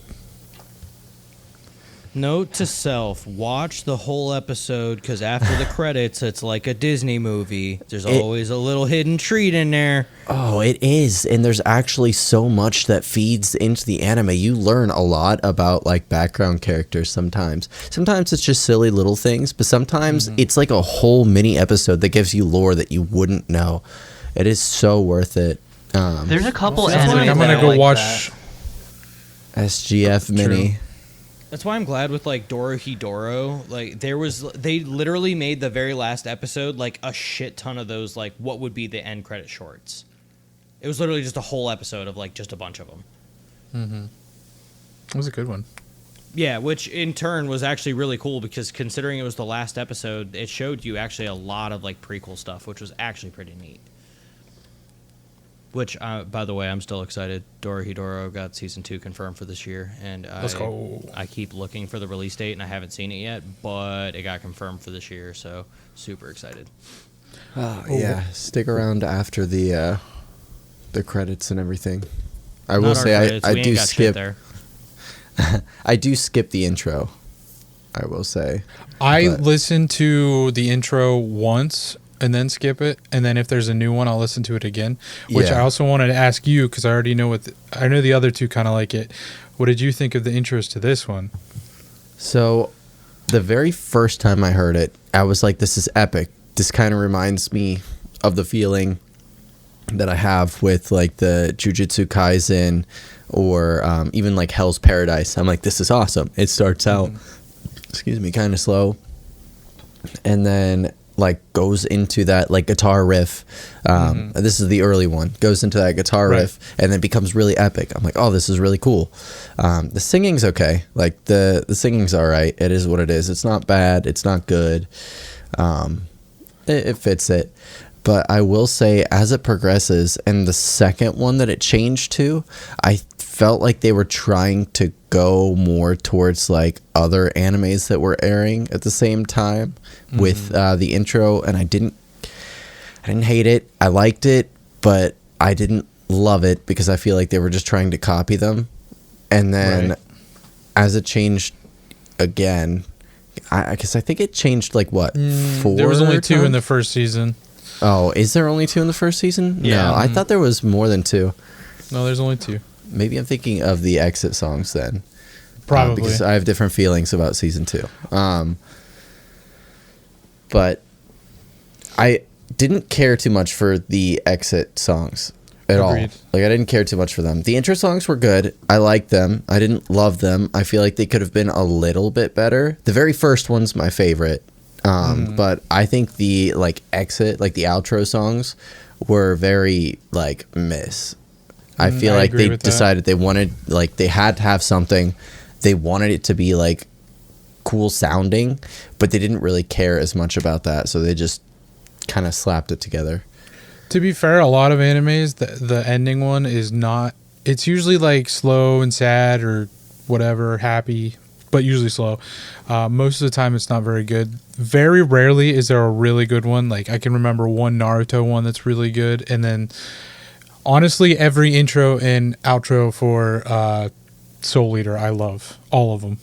Note to self, watch the whole episode because after the credits, it's like a Disney movie. There's always a little hidden treat in there. Oh, it is. And there's actually so much that feeds into the anime. You learn a lot about like background characters sometimes. Sometimes it's just silly little things, but sometimes it's like a whole mini episode that gives you lore that you wouldn't know. It is so worth it. There's a couple Sounds anime like I'm gonna that go are like watch. that. SGF mini. That's why I'm glad with like Dorohedoro. Like they literally made the very last episode like a shit ton of those like what would be the end credit shorts. It was literally just a whole episode of like just a bunch of them. Mm-hmm. It was a good one. Yeah, which in turn was actually really cool because considering it was the last episode, it showed you actually a lot of like prequel stuff, which was actually pretty neat. Which, by the way, I'm still excited. Dorohedoro got season 2 confirmed for this year, and Let's go. I keep looking for the release date, and I haven't seen it yet, but it got confirmed for this year, so super excited. Oh, yeah, stick around after the credits and everything. I will say I do skip. I do skip the intro. I will say. I listen to the intro once and then skip it, and then if there's a new one, I'll listen to it again. Which I also wanted to ask you because I already know I know the other two kind of like it. What did you think of the intros to this one? So, the very first time I heard it, I was like, "This is epic." This kind of reminds me of the feeling that I have with like the Jujutsu Kaisen or even like Hell's Paradise. I'm like, "This is awesome." It starts out, excuse me, kind of slow, and then like goes into that like guitar riff. This is the early one. Goes into that guitar riff and then becomes really epic. I'm like, oh, this is really cool. The singing's okay. Like the singing's all right. It is what it is. It's not bad. It's not good. It fits it. But I will say as it progresses and the second one that it changed to, I felt like they were trying to go more towards like other animes that were airing at the same time with the intro, and I didn't hate it. I liked it, but I didn't love it because I feel like they were just trying to copy them. And then as it changed again, I guess I think it changed like what 4? There was only 2 times? in the first season. Oh, is there only 2 in the first season? Yeah. No, I thought there was more than 2. No, there's only 2. Maybe I'm thinking of the exit songs then. Probably. Because I have different feelings about season 2. But I didn't care too much for the exit songs at all. Like I didn't care too much for them. The intro songs were good. I liked them. I didn't love them. I feel like they could have been a little bit better. The very first one's my favorite. But I think the like exit, like the outro songs were very like miss. I feel like they decided they wanted, like they had to have something. They wanted it to be like cool sounding, but they didn't really care as much about that. So they just kind of slapped it together. To be fair, a lot of animes, the ending one is not, it's usually like slow and sad or whatever, happy, but usually slow. Most of the time it's not very good. Very rarely is there a really good one. Like I can remember one Naruto one that's really good. And then honestly, every intro and outro for Soul Eater, I love all of them.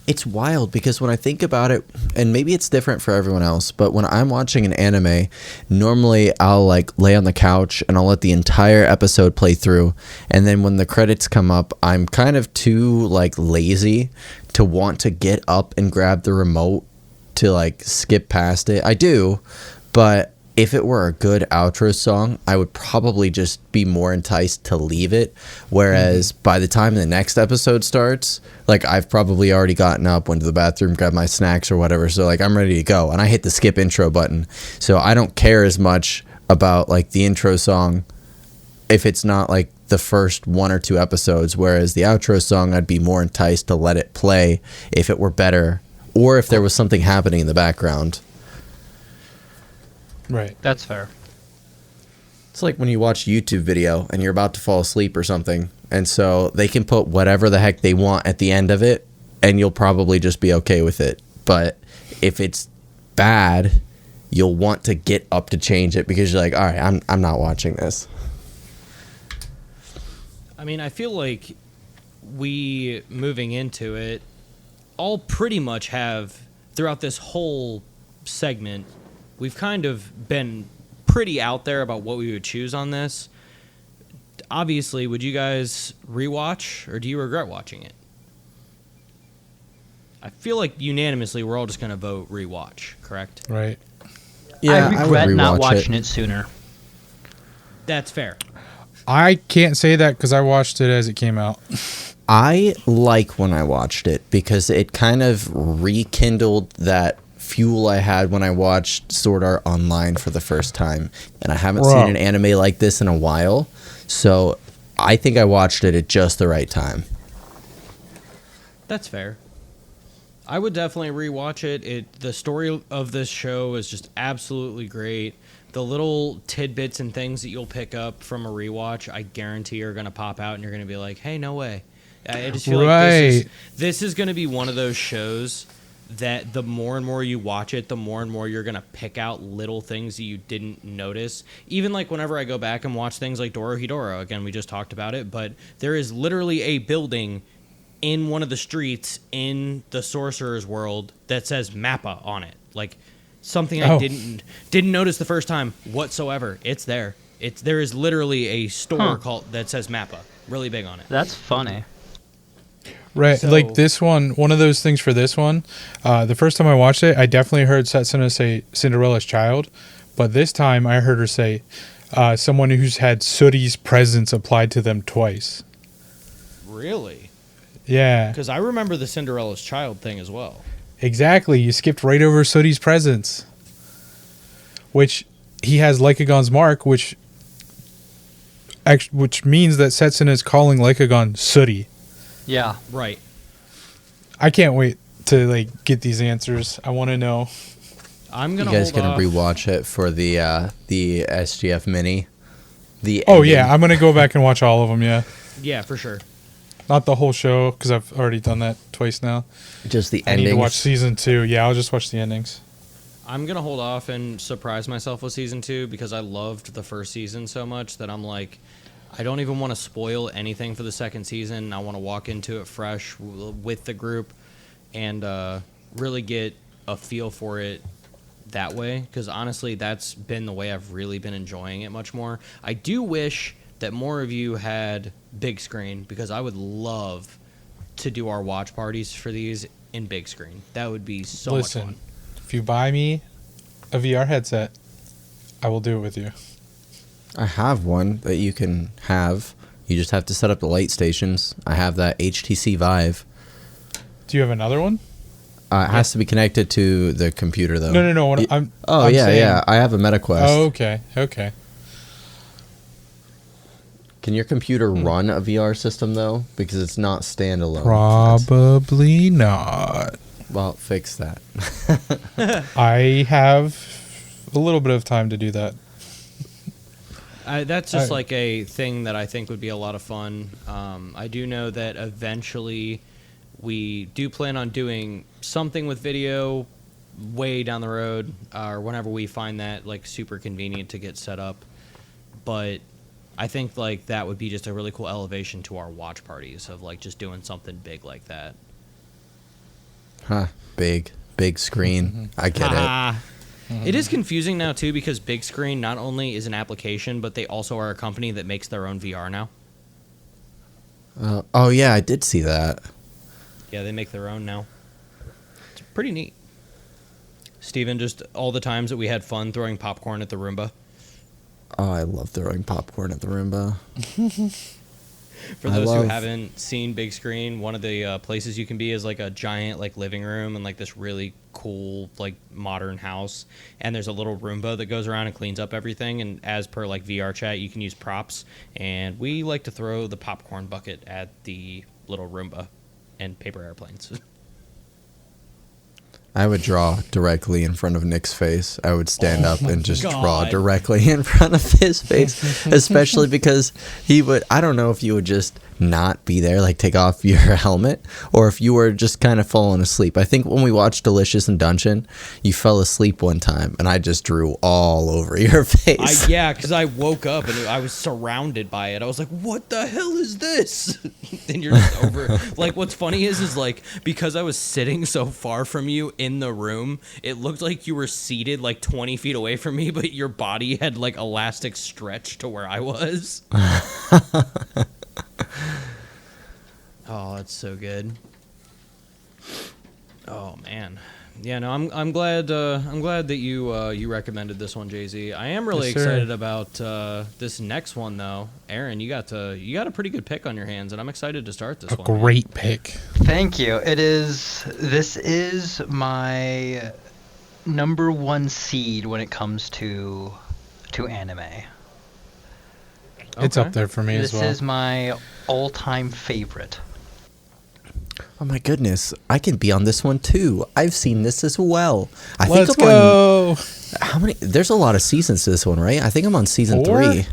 It's wild because when I think about it, and maybe it's different for everyone else, but when I'm watching an anime, normally I'll like lay on the couch and I'll let the entire episode play through. And then when the credits come up, I'm kind of too like lazy to want to get up and grab the remote to like skip past it. I do, but if it were a good outro song, I would probably just be more enticed to leave it. Whereas by the time the next episode starts, like I've probably already gotten up, went to the bathroom, grabbed my snacks or whatever. So like I'm ready to go, and I hit the skip intro button. So I don't care as much about like the intro song if it's not like the first 1 or 2 episodes. Whereas the outro song, I'd be more enticed to let it play if it were better or if there was something happening in the background. Right. That's fair. It's like when you watch a YouTube video and you're about to fall asleep or something, and so they can put whatever the heck they want at the end of it, and you'll probably just be okay with it. But if it's bad, you'll want to get up to change it because you're like, all right, I'm not watching this. I mean, I feel like we, moving into it, all pretty much have, throughout this whole segment, we've kind of been pretty out there about what we would choose on this. Obviously, would you guys rewatch, or do you regret watching it? I feel like unanimously we're all just going to vote rewatch, correct? Right. Yeah, I regret not watching it sooner. That's fair. I can't say that because I watched it as it came out. I like when I watched it because it kind of rekindled that fuel I had when I watched Sword Art Online for the first time. And I haven't seen an anime like this in a while. So I think I watched it at just the right time. That's fair. I would definitely rewatch it. The story of this show is just absolutely great. The little tidbits and things that you'll pick up from a rewatch, I guarantee are going to pop out and you're going to be like, hey, no way. I just feel like this is going to be one of those shows that the more and more you watch it, the more and more you're going to pick out little things that you didn't notice. Even like whenever I go back and watch things like Dorohedoro, again, we just talked about it, but there is literally a building in one of the streets in the Sorcerer's World that says Mappa on it. Like something I didn't notice the first time whatsoever. It's there. There is literally a store called that says Mappa, really big on it. That's funny. Right, So, like this one of those things for this one, the first time I watched it, I definitely heard Setsuna say Cinderella's child, but this time I heard her say someone who's had Sooty's presence applied to them twice. Really? Yeah. Because I remember the Cinderella's child thing as well. Exactly, you skipped right over Sooty's presence, which he has Lycagon's mark, which means that Setsuna is calling Lycagon Sooty. Yeah. Right. I can't wait to get these answers. I want to know. I'm gonna. You guys hold gonna off. rewatch it for the SGF mini? Oh yeah, I'm gonna go back and watch all of them. Yeah, Yeah, for sure. not the whole show because I've already done that twice now. just the I endings. need to watch season 2. Yeah, I'll just watch the endings. I'm gonna hold off and surprise myself with season 2 because I loved the first season so much that I'm like, I don't even want to spoil anything for the second season. I want to walk into it fresh with the group and really get a feel for it that way. Because honestly, that's been the way I've really been enjoying it much more. I do wish that more of you had big screen because I would love to do our watch parties for these in big screen. That would be so much fun. If you buy me a VR headset, I will do it with you. I have one that you can have. You just have to set up the light stations. I have that HTC Vive. Do you have another one? It has to be connected to the computer, though. No. I'm saying, yeah. I have a MetaQuest. Oh, okay. Can your computer run a VR system, though? Because it's not standalone. Probably not. Well, fix that. I have a little bit of time to do that. That's just like a thing that I think would be a lot of fun. I do know that eventually we do plan on doing something with video way down the road or whenever we find that like super convenient to get set up. But I think like that would be just a really cool elevation to our watch parties of like just doing something big like that. Huh. Big screen. I get it. It is confusing now too because Big Screen not only is an application, but they also are a company that makes their own VR now. Oh, yeah, I did see that. Yeah, they make their own now. It's pretty neat. Steven, just all the times that we had fun throwing popcorn at the Roomba. Oh, I love throwing popcorn at the Roomba. For those who haven't seen Big Screen, one of the places you can be is like a giant like living room and like this really cool like modern house. And there's a little Roomba that goes around and cleans up everything. And as per like VR chat, you can use props. And we like to throw the popcorn bucket at the little Roomba and paper airplanes. I would draw directly in front of Nick's face. I would stand up and just draw God. directly in front of his face, especially because he would, I don't know if you would just not be there, like take off your helmet, or if you were just kind of falling asleep. I think when we watched Delicious in Dungeon, you fell asleep one time, and I just drew all over your face. Yeah, because I woke up and I was surrounded by it. I was like, what the hell is this? And you're just over. Like, what's funny is like, because I was sitting so far from you in the room, it looked like you were seated like 20 feet away from me, but your body had like elastic stretch to where I was. Oh, that's so good. Oh, man. Yeah, no, I'm glad that you recommended this one, Jay-Z. I am really Yes, sir. excited about this next one though. Aaron, you got a pretty good pick on your hands, and I'm excited to start this A one. great pick. Thank you. This is my number one seed when it comes to anime. It's Okay. up there for me This as well. is my all-time favorite. Oh my goodness, I can be on this one too. I've seen this as well. I Let's think I'm go. on how many? There's a lot of seasons to this one, right? I think I'm on season 4? 3.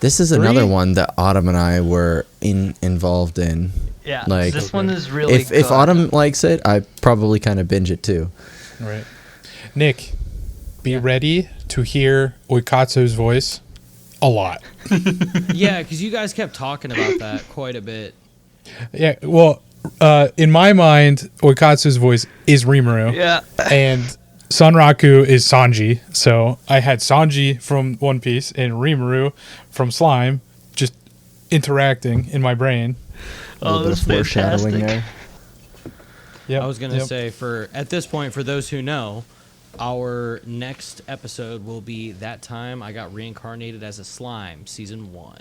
This is 3? another one that Autumn and I were involved in. Yeah, Like, this one is really if good. Autumn likes it, I probably kind of binge it too. Right. Nick, be ready to hear Oikatsu's voice a lot. Yeah, because you guys kept talking about that quite a bit. Yeah, well, in my mind, Oikatsu's voice is Rimuru. Yeah. And Sunraku is Sanji. So I had Sanji from One Piece and Rimuru from Slime just interacting in my brain. A little bit of foreshadowing there. Yeah, I was gonna say at this point, for those who know, our next episode will be That Time I Got Reincarnated as a Slime, Season 1.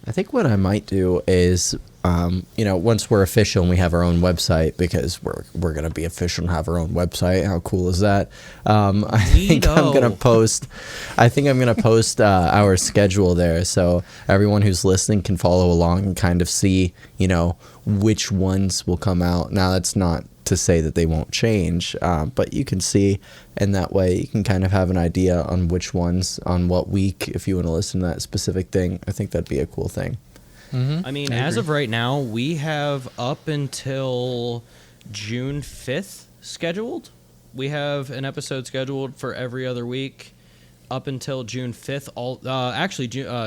I think what I might do is, once we're official and we have our own website, because we're gonna be official and have our own website. How cool is that? I think I'm gonna post. I think I'm gonna post our schedule there, so everyone who's listening can follow along and kind of see, which ones will come out. Now that's not to say that they won't change, but you can see, and that way you can kind of have an idea on which ones on what week if you want to listen to that specific thing. I think that'd be a cool thing. I mean, as of right now, we have up until June 5th scheduled. We have an episode scheduled for every other week up until June 5th.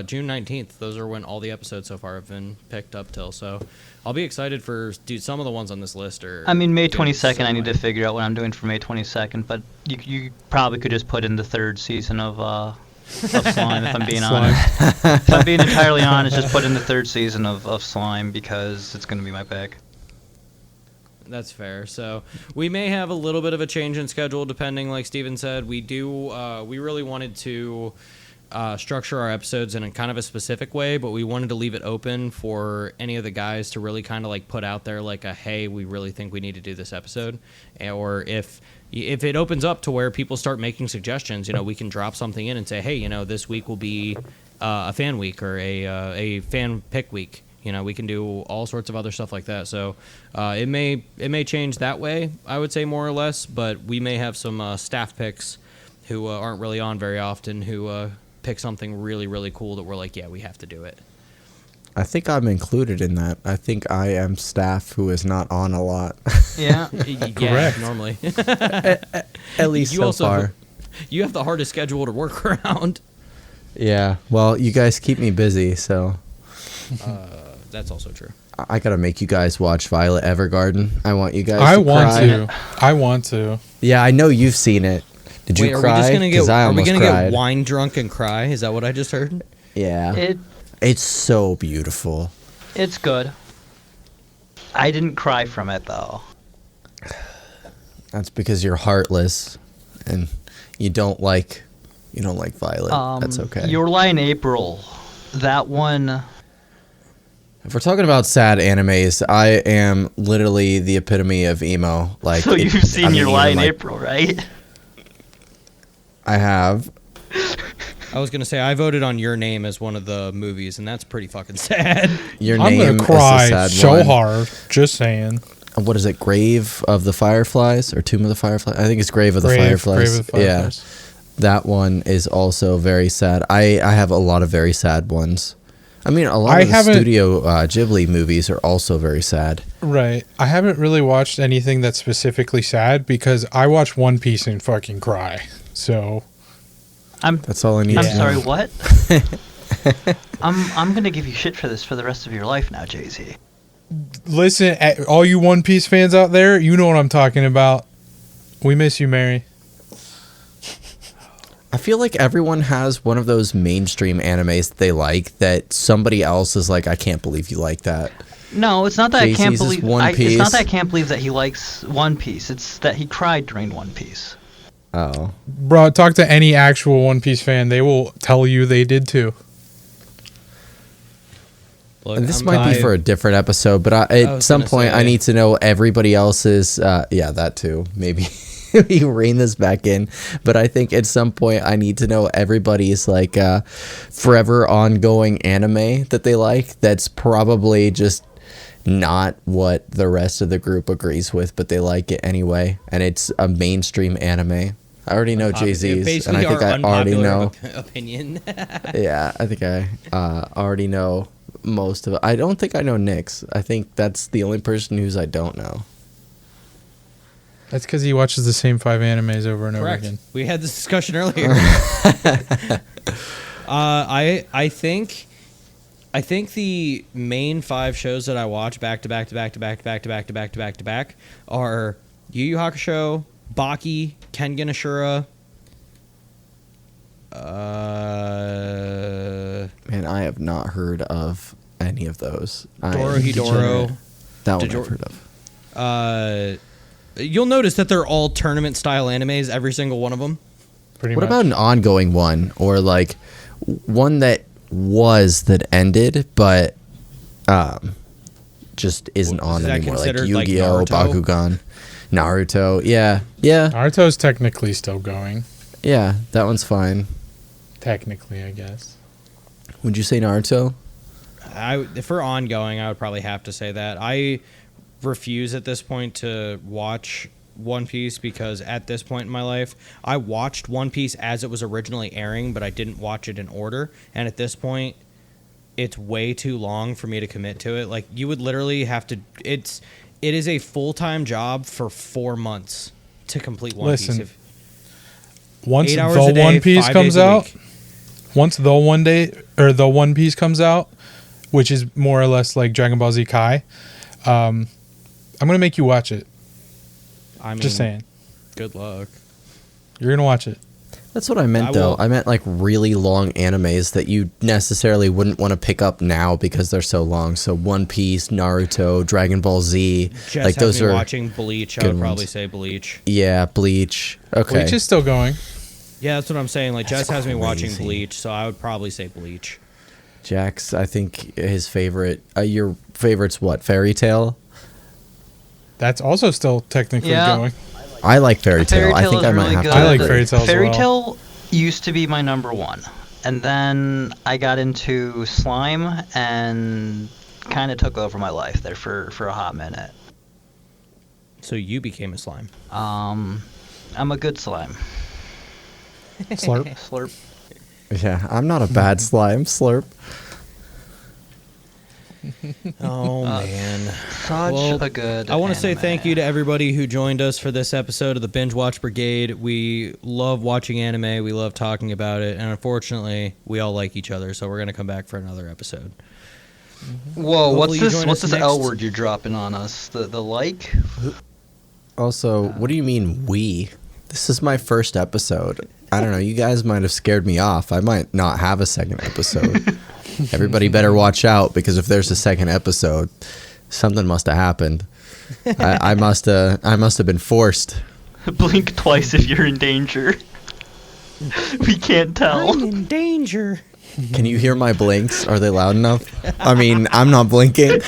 June 19th. Those are when all the episodes so far have been picked up till. So I'll be excited some of the ones on this list are. I mean, May gonna be 22nd, so I need to hype. figure out what I'm doing for May 22nd, but you probably could just put in the third season of Slime, if I'm being Slime. honest. If I'm being entirely honest, just put in the third season of Slime because it's going to be my pick. That's fair. So we may have a little bit of a change in schedule depending, like Steven said. We really wanted to structure our episodes in a kind of a specific way, but we wanted to leave it open for any of the guys to really kind of like put out there like hey, we really think we need to do this episode. Or if it opens up to where people start making suggestions, we can drop something in and say, hey, this week will be a fan week or a fan pick week. We can do all sorts of other stuff like that. So it may change that way, I would say, more or less. But we may have some staff picks who aren't really on very often who pick something really, really cool that we're like, yeah, we have to do it. I think I'm included in that. I think I am staff who is not on a lot. Yeah. Yeah, Correct. normally. At least You so also- far. You have the hardest schedule to work around. Yeah. Well, you guys keep me busy, so That's also true. I gotta make you guys watch Violet Evergarden. I want you guys. I to want cry. to. I want to. Yeah, I know you've seen it. Did you Wait, cry? are we just gonna 'Cause I are we almost gonna cried. get wine drunk and cry? Is that what I just heard? Yeah. It's so beautiful. It's good. I didn't cry from it, though. That's because you're heartless, and you don't like Violet. That's okay. Your Lie in April. That one. If we're talking about sad animes, I am literally the epitome of emo. Like, So you've seen Your Lie in April, right? I have. I was gonna say I voted on Your Name as one of the movies, and that's pretty fucking sad. Your I'm name gonna cry is a sad so one. hard. Just saying. What is it? Grave of the Fireflies or Tomb of the Fireflies? I think it's Grave of the Fireflies. Grave of the Fireflies. Yeah, that one is also very sad. I have a lot of very sad ones. I mean, a lot of the Studio Ghibli movies are also very sad. Right. I haven't really watched anything that's specifically sad because I watch One Piece and fucking cry. So That's all I need. I'm to know. sorry, what? I'm gonna give you shit for this for the rest of your life now, Jay-Z. listen, all you One Piece fans out there, you know what I'm talking about. We miss you, Mary. I feel like everyone has one of those mainstream animes that they like that somebody else is like, I can't believe you like that. No, it's not that I can't JC's is believe. One It's not Piece. that I can't believe that he likes One Piece. It's that he cried during One Piece. Oh. Bro, talk to any actual One Piece fan. They will tell you they did too. Look, And this might be for a different episode, but at some point I need to know everybody else's. Yeah, that too. Maybe we rein this back in, but I think at some point I need to know everybody's like forever ongoing anime that they like. That's probably just not what the rest of the group agrees with, but they like it anyway, and it's a mainstream anime. I already know Jay-Z's, and I think I already know. Opinion. Yeah, I think I already know most of it. I don't think I know Nick's. I think that's the only person who's I don't know. That's because he watches the same 5 animes over and Correct. over again. We had this discussion earlier. I think the main 5 shows that I watch back to back to back to back to back to back to back to back to back are Yu Yu Hakusho, Baki, Kengan Ashura. Man, I have not heard of any of those. Dorohedoro. That one I've heard of. You'll notice that they're all tournament style animes, every single one of them. Pretty What much. about an ongoing one, or like one that ended, but just isn't on Is that anymore, like considered, like, Yu-Gi-Oh, Naruto? Bakugan, Naruto. Yeah, Naruto's technically still going. yeah. That one's fine. Technically, I guess. Would you say Naruto? For ongoing, I would probably have to say that. I refuse at this point to watch One Piece because at this point in my life, I watched One Piece as it was originally airing, but I didn't watch it in order. And at this point, it's way too long for me to commit to it. Like, you would literally have to. It is a full-time job for 4 months to complete One Listen, Piece. Once 8 hours the a day, One Piece 5 comes days a out, week. once the One Piece comes out, which is more or less like Dragon Ball Z Kai, I'm gonna make you watch it. I mean, Just saying, good luck. you're gonna watch it. That's what I meant, though. I meant like really long animes that you necessarily wouldn't want to pick up now because they're so long. So One Piece, Naruto, Dragon Ball Z, Just like those are watching Bleach. I good would probably ones. say Bleach. Yeah, Bleach. Okay. Bleach is still going. Yeah, that's what I'm saying. Like, Jess has me watching crazy. Bleach, so I would probably say Bleach. Jax, I think his favorite. Your favorite's what? Fairy Tale. That's also still technically Yeah. going. I like Fairy Tale. I Fairy think Tail I is might really have good. to. I like Fairy Tail as Fairy well. Tale used to be my number 1, and then I got into slime and kind of took over my life there for a hot minute. So you became a slime. I'm a good slime. Slurp. Slurp. Yeah, I'm not a bad slime. Slurp. Oh, man. Such Well, a good I want to say anime. thank you to everybody who joined us for this episode of the Binge Watch Brigade. We love watching anime. We love talking about it. And unfortunately, we all like each other, so we're going to come back for another episode. Whoa, Hopefully you join what's us this L next. word you're dropping on us? The like? Also, what do you mean we? This is my first episode. I don't know. You guys might have scared me off. I might not have a second episode. Everybody better watch out because if there's a second episode, something must have happened. I must have been forced. Blink twice if you're in danger. We can't tell. I'm in danger. Can you hear my blinks? Are they loud enough? I mean, I'm not blinking.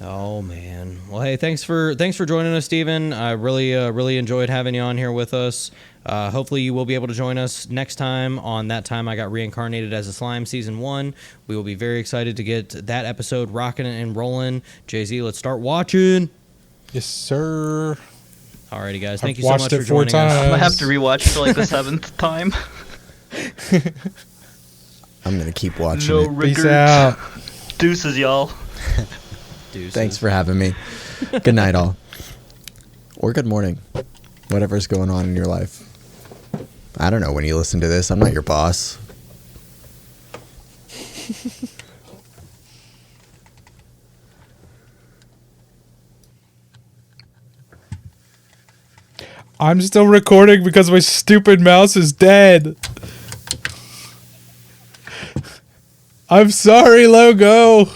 Oh, man. Well, hey, thanks for joining us, Steven. I really enjoyed having you on here with us. Hopefully you will be able to join us next time on That Time I Got Reincarnated as a Slime Season 1. We will be very excited to get that episode rocking and rolling. Jay-Z, let's start watching. Yes, sir. Alrighty, guys. Thank I've you so watched much it for 4 joining us. I'm gonna have times. to rewatch for like the 7th time. I'm gonna keep watching No it. Peace regrets. out. Deuces, y'all. Deuces. Thanks for having me. Good night, all. Or good morning. Whatever's going on in your life. I don't know when you listen to this. I'm not your boss. I'm still recording because my stupid mouse is dead. I'm sorry, Logo.